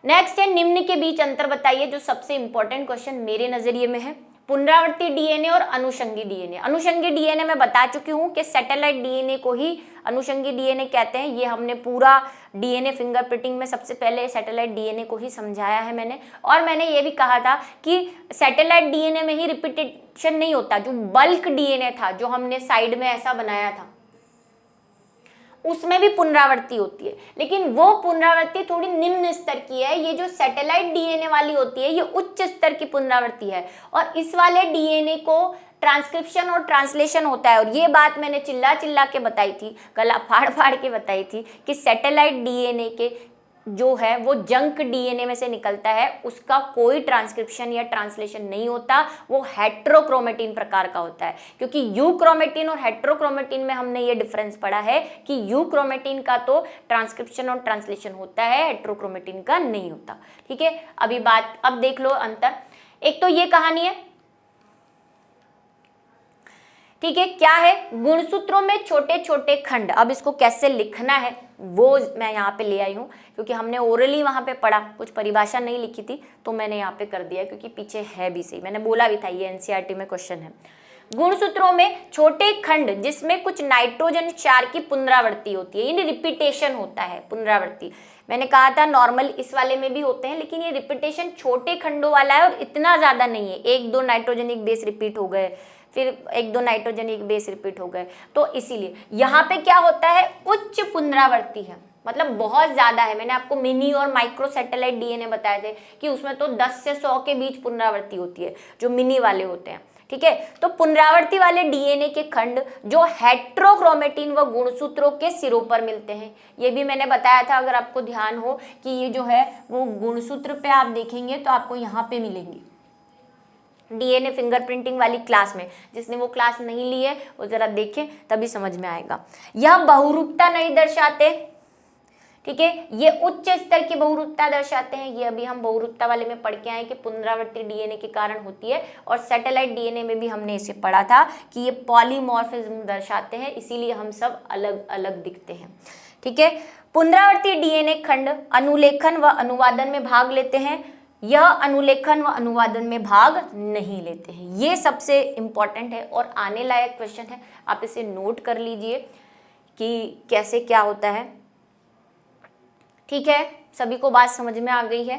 नेक्स्ट है, निम्न के बीच अंतर बताइए, जो सबसे इंपॉर्टेंट क्वेश्चन मेरे नजरिए में है। पुनरावर्ती डीएनए और अनुषंगी डीएनए। अनुषंगी डीएनए मैं बता चुकी हूँ कि सैटेलाइट डीएनए को ही अनुषंगी डीएनए कहते हैं। ये हमने पूरा डीएनए फिंगरप्रिंटिंग में सबसे पहले सैटेलाइट डीएनए को ही समझाया है मैंने। और मैंने ये भी कहा था कि सैटेलाइट डीएनए में ही रिपीटेशन नहीं होता, जो बल्क डीएनए था जो हमने साइड में ऐसा बनाया था उसमें भी पुनरावृत्ति होती है, लेकिन वो पुनरावृत्ति थोड़ी निम्न स्तर की है। ये जो सैटेलाइट डीएनए वाली होती है ये उच्च स्तर की पुनरावृत्ति है, और इस वाले डीएनए को ट्रांसक्रिप्शन और ट्रांसलेशन होता है। और ये बात मैंने चिल्ला चिल्ला के बताई थी, गला फाड़ फाड़ के बताई थी कि सैटेलाइट डीएनए के जो है वो जंक डीएनए में से निकलता है, उसका कोई ट्रांसक्रिप्शन या ट्रांसलेशन नहीं होता, वो हेट्रोक्रोमेटिन प्रकार का होता है। क्योंकि यूक्रोमेटिन और हेट्रोक्रोमेटिन में हमने ये डिफरेंस पढ़ा है कि यूक्रोमेटिन का तो ट्रांसक्रिप्शन और ट्रांसलेशन होता है, हेट्रोक्रोमेटिन का नहीं होता। ठीक है, अभी बात अब देख लो अंतर। एक तो ये कहानी है, ठीक है, क्या है, गुणसूत्रों में छोटे छोटे खंड। अब इसको कैसे लिखना है वो मैं यहाँ पे ले आई हूँ, क्योंकि हमने ओरली वहाँ पे पढ़ा, कुछ परिभाषा नहीं लिखी थी तो मैंने यहाँ पे कर दिया, क्योंकि पीछे है भी सही, मैंने बोला भी था ये एनसीईआरटी में क्वेश्चन है। गुणसूत्रों में छोटे खंड जिसमें कुछ नाइट्रोजन क्षार की पुनरावृत्ति होती है, यानी रिपीटेशन होता है, पुनरावृत्ति। मैंने कहा था नॉर्मल इस वाले में भी होते हैं, लेकिन ये रिपीटेशन छोटे खंडों वाला है और इतना ज्यादा नहीं है, 1-2 नाइट्रोजनिक बेस रिपीट हो गए फिर 1-2 नाइट्रोजन एक बेस रिपीट हो गए। तो इसीलिए यहाँ पे क्या होता है, उच्च पुनरावृत्ति है, मतलब बहुत ज्यादा है। मैंने आपको मिनी और माइक्रो सैटेलाइट डीएनए बताए थे कि उसमें तो 10 से 100 के बीच पुनरावृत्ति होती है, जो मिनी वाले होते हैं। ठीक है, तो पुनरावृत्ति वाले डीएनए के खंड जो हेट्रोक्रोमेटिन व गुणसूत्रों के सिरों पर मिलते हैं, ये भी मैंने बताया था, अगर आपको ध्यान हो कि ये जो है वो गुणसूत्र पे आप देखेंगे तो आपको यहाँ पे मिलेंगी डीएनए फिंगरप्रिंटिंग वाली क्लास में। जिसने वो क्लास नहीं ली है वो जरा देखें, तभी समझ में आएगा। यह बहुरूपता नहीं दर्शाते, ठीक है, ये उच्च स्तर की बहुरूपता दर्शाते हैं। ये अभी हम बहुरूपता वाले में पढ़ के आए कि पुनरावृत्ति डीएनए के कारण होती है, और सैटेलाइट डीएनए में भी हमने इसे पढ़ा था कि ये पॉलीमॉर्फिज्म दर्शाते हैं, इसीलिए हम सब अलग अलग दिखते हैं। ठीक है, पुनरावृत्ति डीएनए खंड अनुलेखन व अनुवादन में भाग लेते हैं, यह अनुलेखन व अनुवादन में भाग नहीं लेते हैं। ये सबसे इंपॉर्टेंट है और आने लायक क्वेश्चन है, आप इसे नोट कर लीजिए कि कैसे क्या होता है। ठीक है, सभी को बात समझ में आ गई है।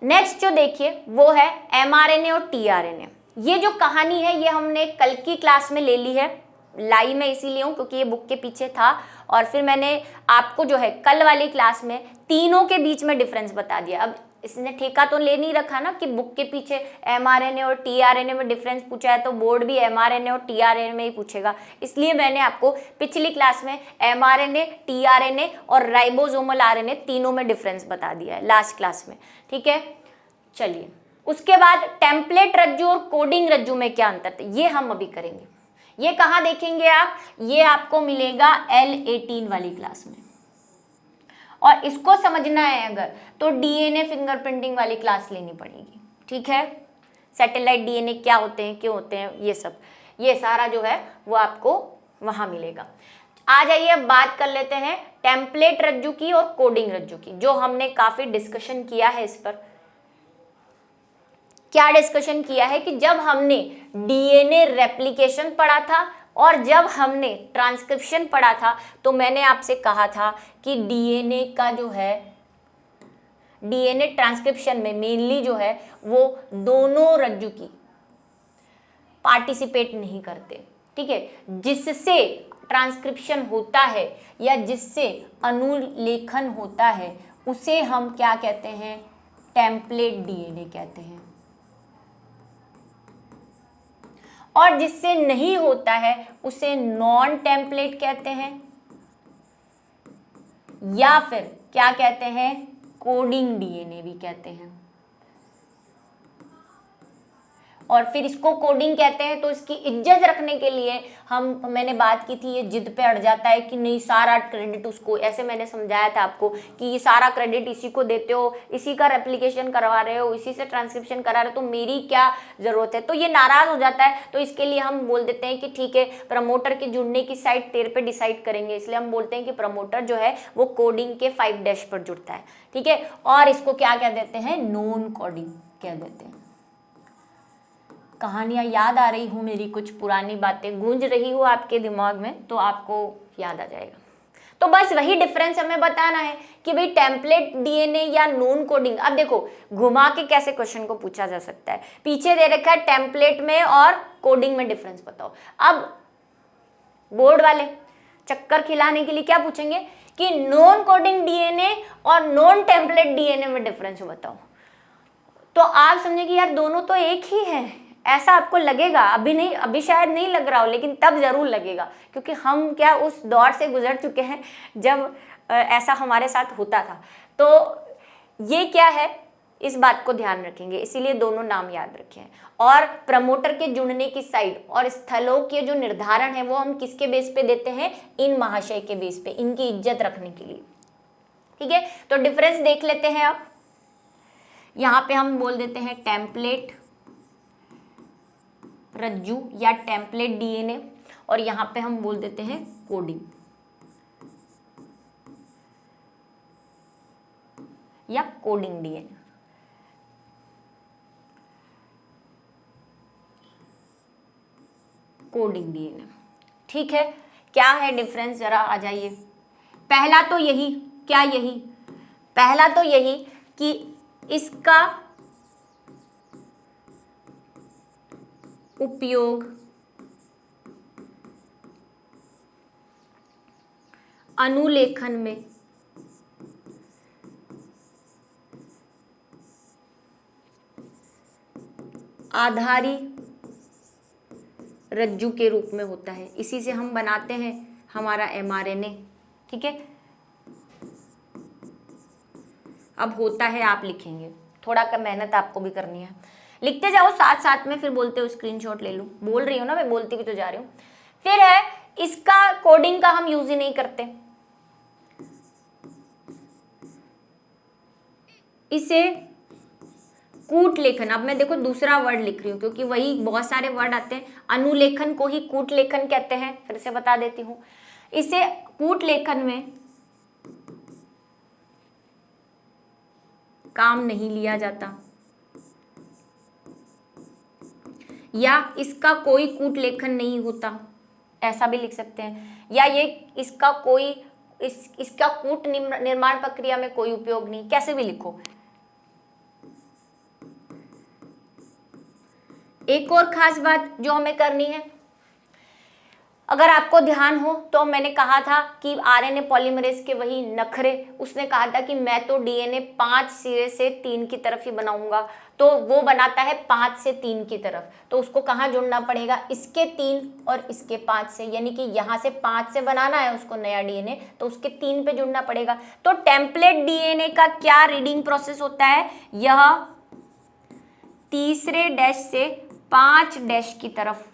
नेक्स्ट जो देखिए वो है एमआरएनए और टीआरएनए। ये जो कहानी है ये हमने कल की क्लास में ले ली है, लाई मैं इसीलिए हूँ क्योंकि ये बुक के पीछे था, और फिर मैंने आपको जो है कल वाली क्लास में तीनों के बीच में डिफरेंस बता दिया। अब इसने ठेका तो ले नहीं रखा ना कि बुक के पीछे एमआरएनए और टीआरएनए में डिफरेंस पूछा है तो बोर्ड भी एमआरएनए और टीआरएनए में ही पूछेगा, इसलिए मैंने आपको पिछली क्लास में एमआरएनए, टीआरएनए और राइबोसोमल आरएनए तीनों में डिफरेंस बता दिया है लास्ट क्लास में। ठीक है, चलिए उसके बाद टेम्पलेट रज्जु और कोडिंग रज्जु में क्या अंतर है ये हम अभी करेंगे। ये कहाँ देखेंगे आप, ये आपको मिलेगा L18 वाली क्लास में, और इसको समझना है अगर तो डीएनए फिंगरप्रिंटिंग वाली क्लास लेनी पड़ेगी। ठीक है, सैटेलाइट डीएनए क्या होते हैं, क्यों होते हैं, ये सब, ये सारा जो है वो आपको वहां मिलेगा। आ जाइए अब बात कर लेते हैं टेम्पलेट रज्जु की और कोडिंग रज्जु की, जो हमने काफी डिस्कशन किया है इस पर। क्या डिस्कशन किया है कि जब हमने डीएनए रेप्लिकेशन पढ़ा था और जब हमने ट्रांसक्रिप्शन पढ़ा था तो मैंने आपसे कहा था कि डीएनए का जो है डीएनए ट्रांसक्रिप्शन में मेनली जो है वो दोनों रज्जु की पार्टिसिपेट नहीं करते। ठीक है, जिससे ट्रांसक्रिप्शन होता है या जिससे अनुलेखन होता है उसे हम क्या कहते हैं, टेम्पलेट डीएनए कहते हैं, और जिससे नहीं होता है उसे नॉन टेम्पलेट कहते हैं, या फिर क्या कहते हैं, कोडिंग डीएनए भी कहते हैं। और फिर इसको कोडिंग कहते हैं तो इसकी इज्जत रखने के लिए मैंने बात की थी, ये जिद पे अड़ जाता है कि नहीं सारा क्रेडिट उसको, ऐसे मैंने समझाया था आपको कि ये सारा क्रेडिट इसी को देते हो, इसी का रेप्लिकेशन करवा रहे हो, इसी से ट्रांसक्रिप्शन करा रहे हो, तो मेरी क्या जरूरत है, तो ये नाराज हो जाता है। तो इसके लिए हम बोल देते हैं कि ठीक है, प्रमोटर के जुड़ने की साइड तेरे पे डिसाइड करेंगे, इसलिए हम बोलते हैं कि प्रमोटर जो है वो कोडिंग के 5' पर जुड़ता है। ठीक है, और इसको क्या कह देते हैं, नॉन कोडिंग कह देते हैं। कहानियाँ याद आ रही हूँ, मेरी कुछ पुरानी बातें गूंज रही हो आपके दिमाग में तो आपको याद आ जाएगा। तो बस वही डिफरेंस हमें बताना है कि भाई टेम्पलेट डीएनए या नॉन कोडिंग। अब देखो घुमा के कैसे क्वेश्चन को पूछा जा सकता है, पीछे दे रखा है टेम्पलेट में और कोडिंग में डिफरेंस बताओ। अब बोर्ड वाले चक्कर खिलाने के लिए क्या पूछेंगे कि नॉन कोडिंग डीएनए और नॉन टेम्पलेट डीएनए में डिफरेंस बताओ, तो आप समझेंगे यार दोनों तो एक ही है, ऐसा आपको लगेगा। अभी नहीं, अभी शायद नहीं लग रहा हो, लेकिन तब जरूर लगेगा, क्योंकि हम क्या उस दौर से गुजर चुके हैं जब ऐसा हमारे साथ होता था। तो ये क्या है, इस बात को ध्यान रखेंगे, इसीलिए दोनों नाम याद रखें। और प्रमोटर के जुड़ने की साइड और स्थलों के जो निर्धारण है वो हम किसके बेस पे देते हैं, इन महाशय के बेस पे, इनकी इज्जत रखने के लिए। ठीक है, तो डिफरेंस देख लेते हैं। अब यहाँ पे हम बोल देते हैं टेम्पलेट रज्जु या टेम्पलेट डीएनए, और यहाँ पे हम बोल देते हैं कोडिंग या कोडिंग डीएनए। कोडिंग डीएनए, ठीक है। क्या है डिफरेंस, जरा आ जाइए। पहला तो यही, क्या यही, पहला तो यही कि इसका उपयोग अनुलेखन में आधारी रज्जु के रूप में होता है। इसी से हम बनाते हैं हमारा mRNA। ठीक है, अब होता है आप लिखेंगे, थोड़ा का मेहनत आपको भी करनी है, लिखते जाओ साथ साथ में, फिर बोलते हो स्क्रीनशॉट ले लूं। बोल रही हूँ ना मैं, बोलती भी तो जा रही हूँ। फिर है इसका कोडिंग का हम यूज ही नहीं करते, इसे कूट लेखन। अब मैं देखो दूसरा वर्ड लिख रही हूँ क्योंकि वही बहुत सारे वर्ड आते हैं। अनुलेखन को ही कूट लेखन कहते हैं, फिर से बता देती हूँ। इसे कूट लेखन में काम नहीं लिया जाता, या इसका कोई कूट लेखन नहीं होता, ऐसा भी लिख सकते हैं। या ये इसका कोई इसका कूट निर्माण प्रक्रिया में कोई उपयोग नहीं, कैसे भी लिखो। एक और खास बात जो हमें करनी है, अगर आपको ध्यान हो तो मैंने कहा था कि आरएनए पॉलीमरेज के वही नखरे, उसने कहा था कि मैं तो डीएनए 5 सिरे से 3 की तरफ ही बनाऊंगा, तो वो बनाता है 5 से 3 की तरफ। तो उसको कहाँ जुड़ना पड़ेगा, इसके 3 और इसके 5 से, यानी कि यहाँ से 5 से बनाना है उसको नया डीएनए, तो उसके 3 पे जुड़ना पड़ेगा। तो टेम्पलेट डीएनए का क्या रीडिंग प्रोसेस होता है, यह तीसरे डैश से 5 डैश की तरफ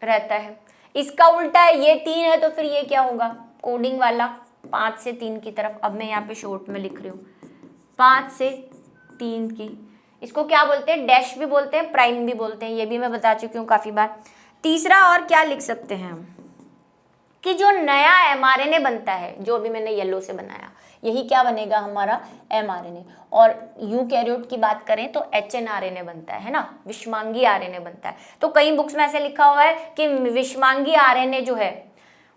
रहता है। इसका उल्टा है, ये 3 है तो फिर ये क्या होगा, कोडिंग वाला 5 से 3 की तरफ। अब मैं यहाँ पे शॉर्ट में लिख रही हूँ 5 से 3 की। इसको क्या बोलते हैं, डैश भी बोलते हैं, प्राइम भी बोलते हैं, ये भी मैं बता चुकी हूँ काफी बार। तीसरा और क्या लिख सकते हैं हम, कि जो नया mRNA बनता है, जो अभी मैंने येलो से बनाया, यही क्या बनेगा हमारा mRNA। और यूकैरियोट की बात करें तो hnRNA बनता है ना, विषमांगी RNA बनता है। तो कई बुक्स में ऐसे लिखा हुआ है कि विषमांगी RNA जो है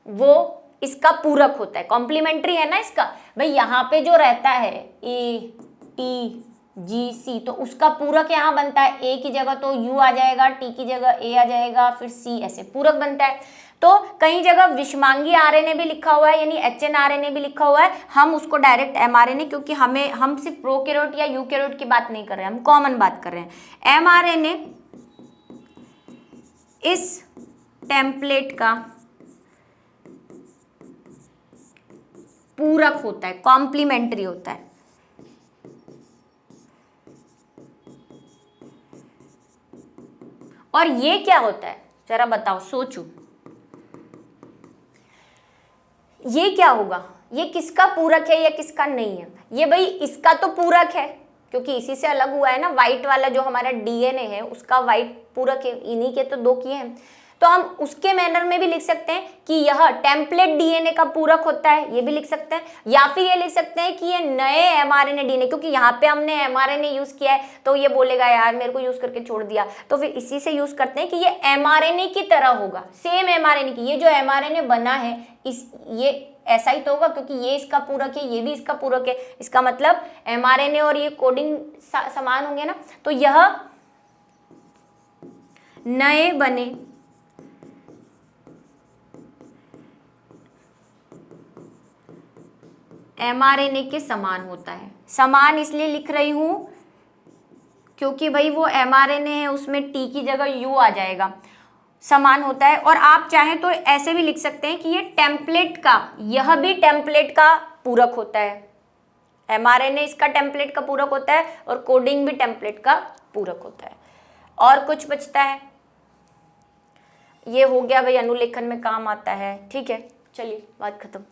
वो इसका पूरक होता है, कॉम्प्लीमेंट्री है ना इसका। भाई यहाँ पे जो रहता है ATGC, तो उसका पूरक यहाँ बनता है। A की जगह तो U आ जाएगा, T की जगह A आ जाएगा, फिर C, ऐसे पूरक बनता है। तो कई जगह विषमांगी आरएनए भी लिखा हुआ है, यानी एचएनआरएनए भी लिखा हुआ है। हम उसको डायरेक्ट एमआरएनए, क्योंकि हम सिर्फ प्रोकैरियोट या यूकैरियोट की बात नहीं कर रहे हैं, हम कॉमन बात कर रहे हैं। एमआरएनए इस टेम्पलेट का पूरक होता है, कॉम्प्लीमेंट्री होता है। और ये क्या होता है जरा बताओ, सोचो, ये क्या होगा, ये किसका पूरक है या किसका नहीं है। ये भाई इसका तो पूरक है, क्योंकि इसी से अलग हुआ है ना। वाइट वाला जो हमारा डीएनए है उसका वाइट पूरक है, इन्हीं के तो 2 किए हैं। तो हम उसके मैनर में भी लिख सकते हैं कि यह टेम्पलेट डीएनए का पूरक होता है, ये भी लिख सकते हैं। या फिर ये लिख सकते हैं कि ये नए एमआरएनए डीएनए, क्योंकि यहाँ पे हमने एमआरएनए यूज किया है तो ये बोलेगा यार मेरे को यूज करके छोड़ दिया, तो फिर इसी से यूज करते हैं कि ये एमआरएनए की तरह होगा, सेम एमआरएनए की। ये जो एमआरएनए बना है ये ऐसा ही तो होगा, क्योंकि ये इसका पूरक है, ये भी इसका पूरक है। इसका मतलब एमआरएनए और ये कोडिंग समान होंगे ना। तो यह नए बने एमआरएनए के समान होता है। समान इसलिए लिख रही हूं क्योंकि भाई वो एमआरएनए है, उसमें टी की जगह यू आ जाएगा, समान होता है। और आप चाहें तो ऐसे भी लिख सकते हैं कि ये टेम्पलेट का, यह भी टेम्पलेट का पूरक होता है। एमआरएनए इसका टेम्पलेट का पूरक होता है और कोडिंग भी टेम्पलेट का पूरक होता है। और कुछ बचता है, ये हो गया भाई अनुलेखन में काम आता है। ठीक है, चलिए बात खत्म।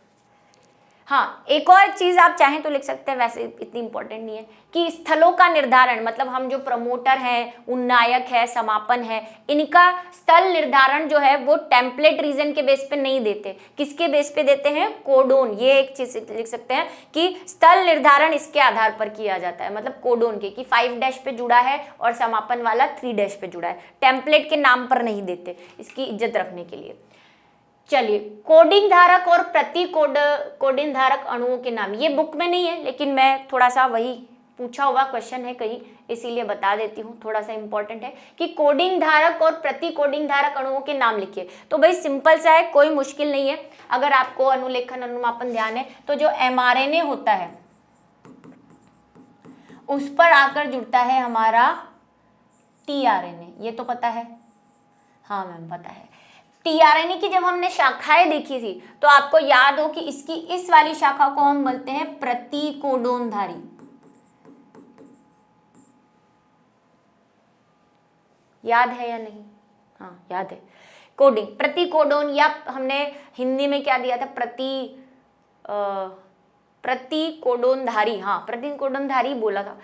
हाँ, एक और चीज आप चाहें तो लिख सकते हैं, वैसे इतनी इंपॉर्टेंट नहीं है, कि स्थलों का निर्धारण, मतलब हम जो प्रमोटर हैं, उन्नायक है, समापन है, इनका स्थल निर्धारण जो है वो टेम्पलेट रीजन के बेस पे नहीं देते। किसके बेस पे देते हैं, कोडोन। ये एक चीज लिख सकते हैं कि स्थल निर्धारण इसके आधार पर किया जाता है, मतलब कोडोन के, कि 5 डैश पे जुड़ा है और समापन वाला 3 डैश पे जुड़ा है। टेम्पलेट के नाम पर नहीं देते, इसकी इज्जत रखने के लिए। चलिए, कोडिंग धारक और प्रति कोडिंग धारक अणुओं के नाम, ये बुक में नहीं है लेकिन मैं थोड़ा सा वही पूछा हुआ क्वेश्चन है कहीं, इसीलिए बता देती हूँ, थोड़ा सा इंपॉर्टेंट है कि कोडिंग धारक और प्रति कोडिंग धारक अणुओं के नाम लिखिए। तो भाई सिंपल सा है, कोई मुश्किल नहीं है। अगर आपको अनुलेखन अनुमापन ध्यान है तो जो mRNA होता है उस पर आकर जुड़ता है हमारा tRNA, ये तो पता है। हाँ मैम पता है। tRNA की जब हमने शाखाएं देखी थी तो आपको याद हो कि इसकी इस वाली शाखा को हम बोलते हैं प्रति कोडोनधारी। याद है या नहीं? हाँ याद है। कोडिंग प्रति कोडोन, या हमने हिंदी में क्या दिया था, प्रति कोडोनधारी। हाँ प्रति कोडोनधारी बोला था,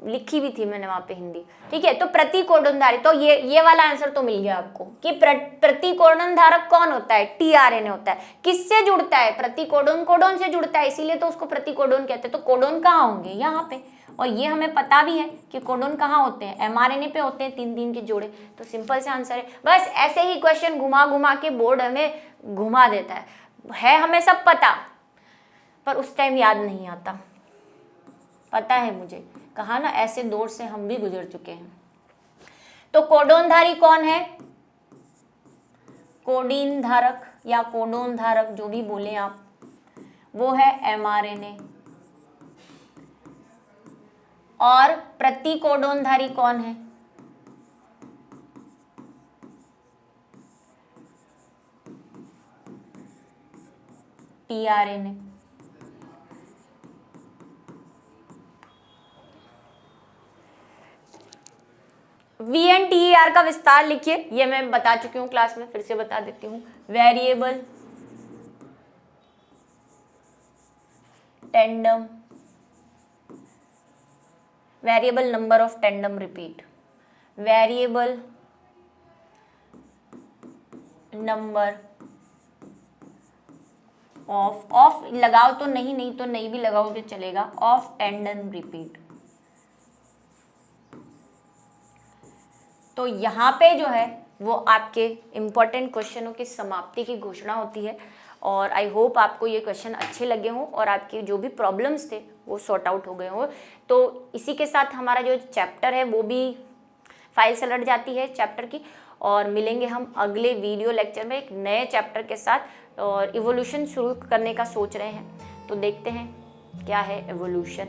लिखी भी थी मैंने वहां पे हिंदी। ठीक है, तो प्रति कोडोनधारी, तो ये वाला आंसर तो मिल गया आपको कि प्रति कोडोन धारक कौन होता है, tRNA होता है। किससे जुड़ता है? प्रति कोडोन, कोडोन से जुड़ता है, इसीलिए तो उसको प्रति कोडोन कहते हैं। तो कोडोन कहाँ होंगे? यहाँ पे। और ये हमें पता भी है कि कोडोन कहाँ होते हैं, mRNA पे होते हैं, 3 के जोड़े। तो सिंपल से आंसर है। बस ऐसे ही क्वेश्चन घुमा घुमा के बोर्ड हमें घुमा देता है हमें सब पता, पर उस टाइम याद नहीं आता। पता है मुझे, कहा ना, ऐसे दौर से हम भी गुजर चुके हैं। तो कोडोनधारी कौन है? कोडीन धारक या कोडोन धारक, जो भी बोले आप, वो है mRNA। और प्रति कोडोनधारी कौन है? tRNA। VNTER का विस्तार लिखिए, ये मैं बता चुकी हूँ क्लास में, फिर से बता देती हूँ। Variable tandem, variable number of tandem repeat, variable number of लगाओ तो नहीं तो नहीं भी लगाओगे चलेगा, ऑफ टेंडम रिपीट। तो यहाँ पे जो है वो आपके इम्पॉर्टेंट क्वेश्चनों की समाप्ति की घोषणा होती है। और आई होप आपको ये क्वेश्चन अच्छे लगे हों और आपके जो भी प्रॉब्लम्स थे वो सॉर्ट आउट हो गए हों। तो इसी के साथ हमारा जो चैप्टर है वो भी फाइल से लट जाती है चैप्टर की, और मिलेंगे हम अगले वीडियो लेक्चर में एक नए चैप्टर के साथ। और इवोल्यूशन शुरू करने का सोच रहे हैं, तो देखते हैं क्या है इवोल्यूशन।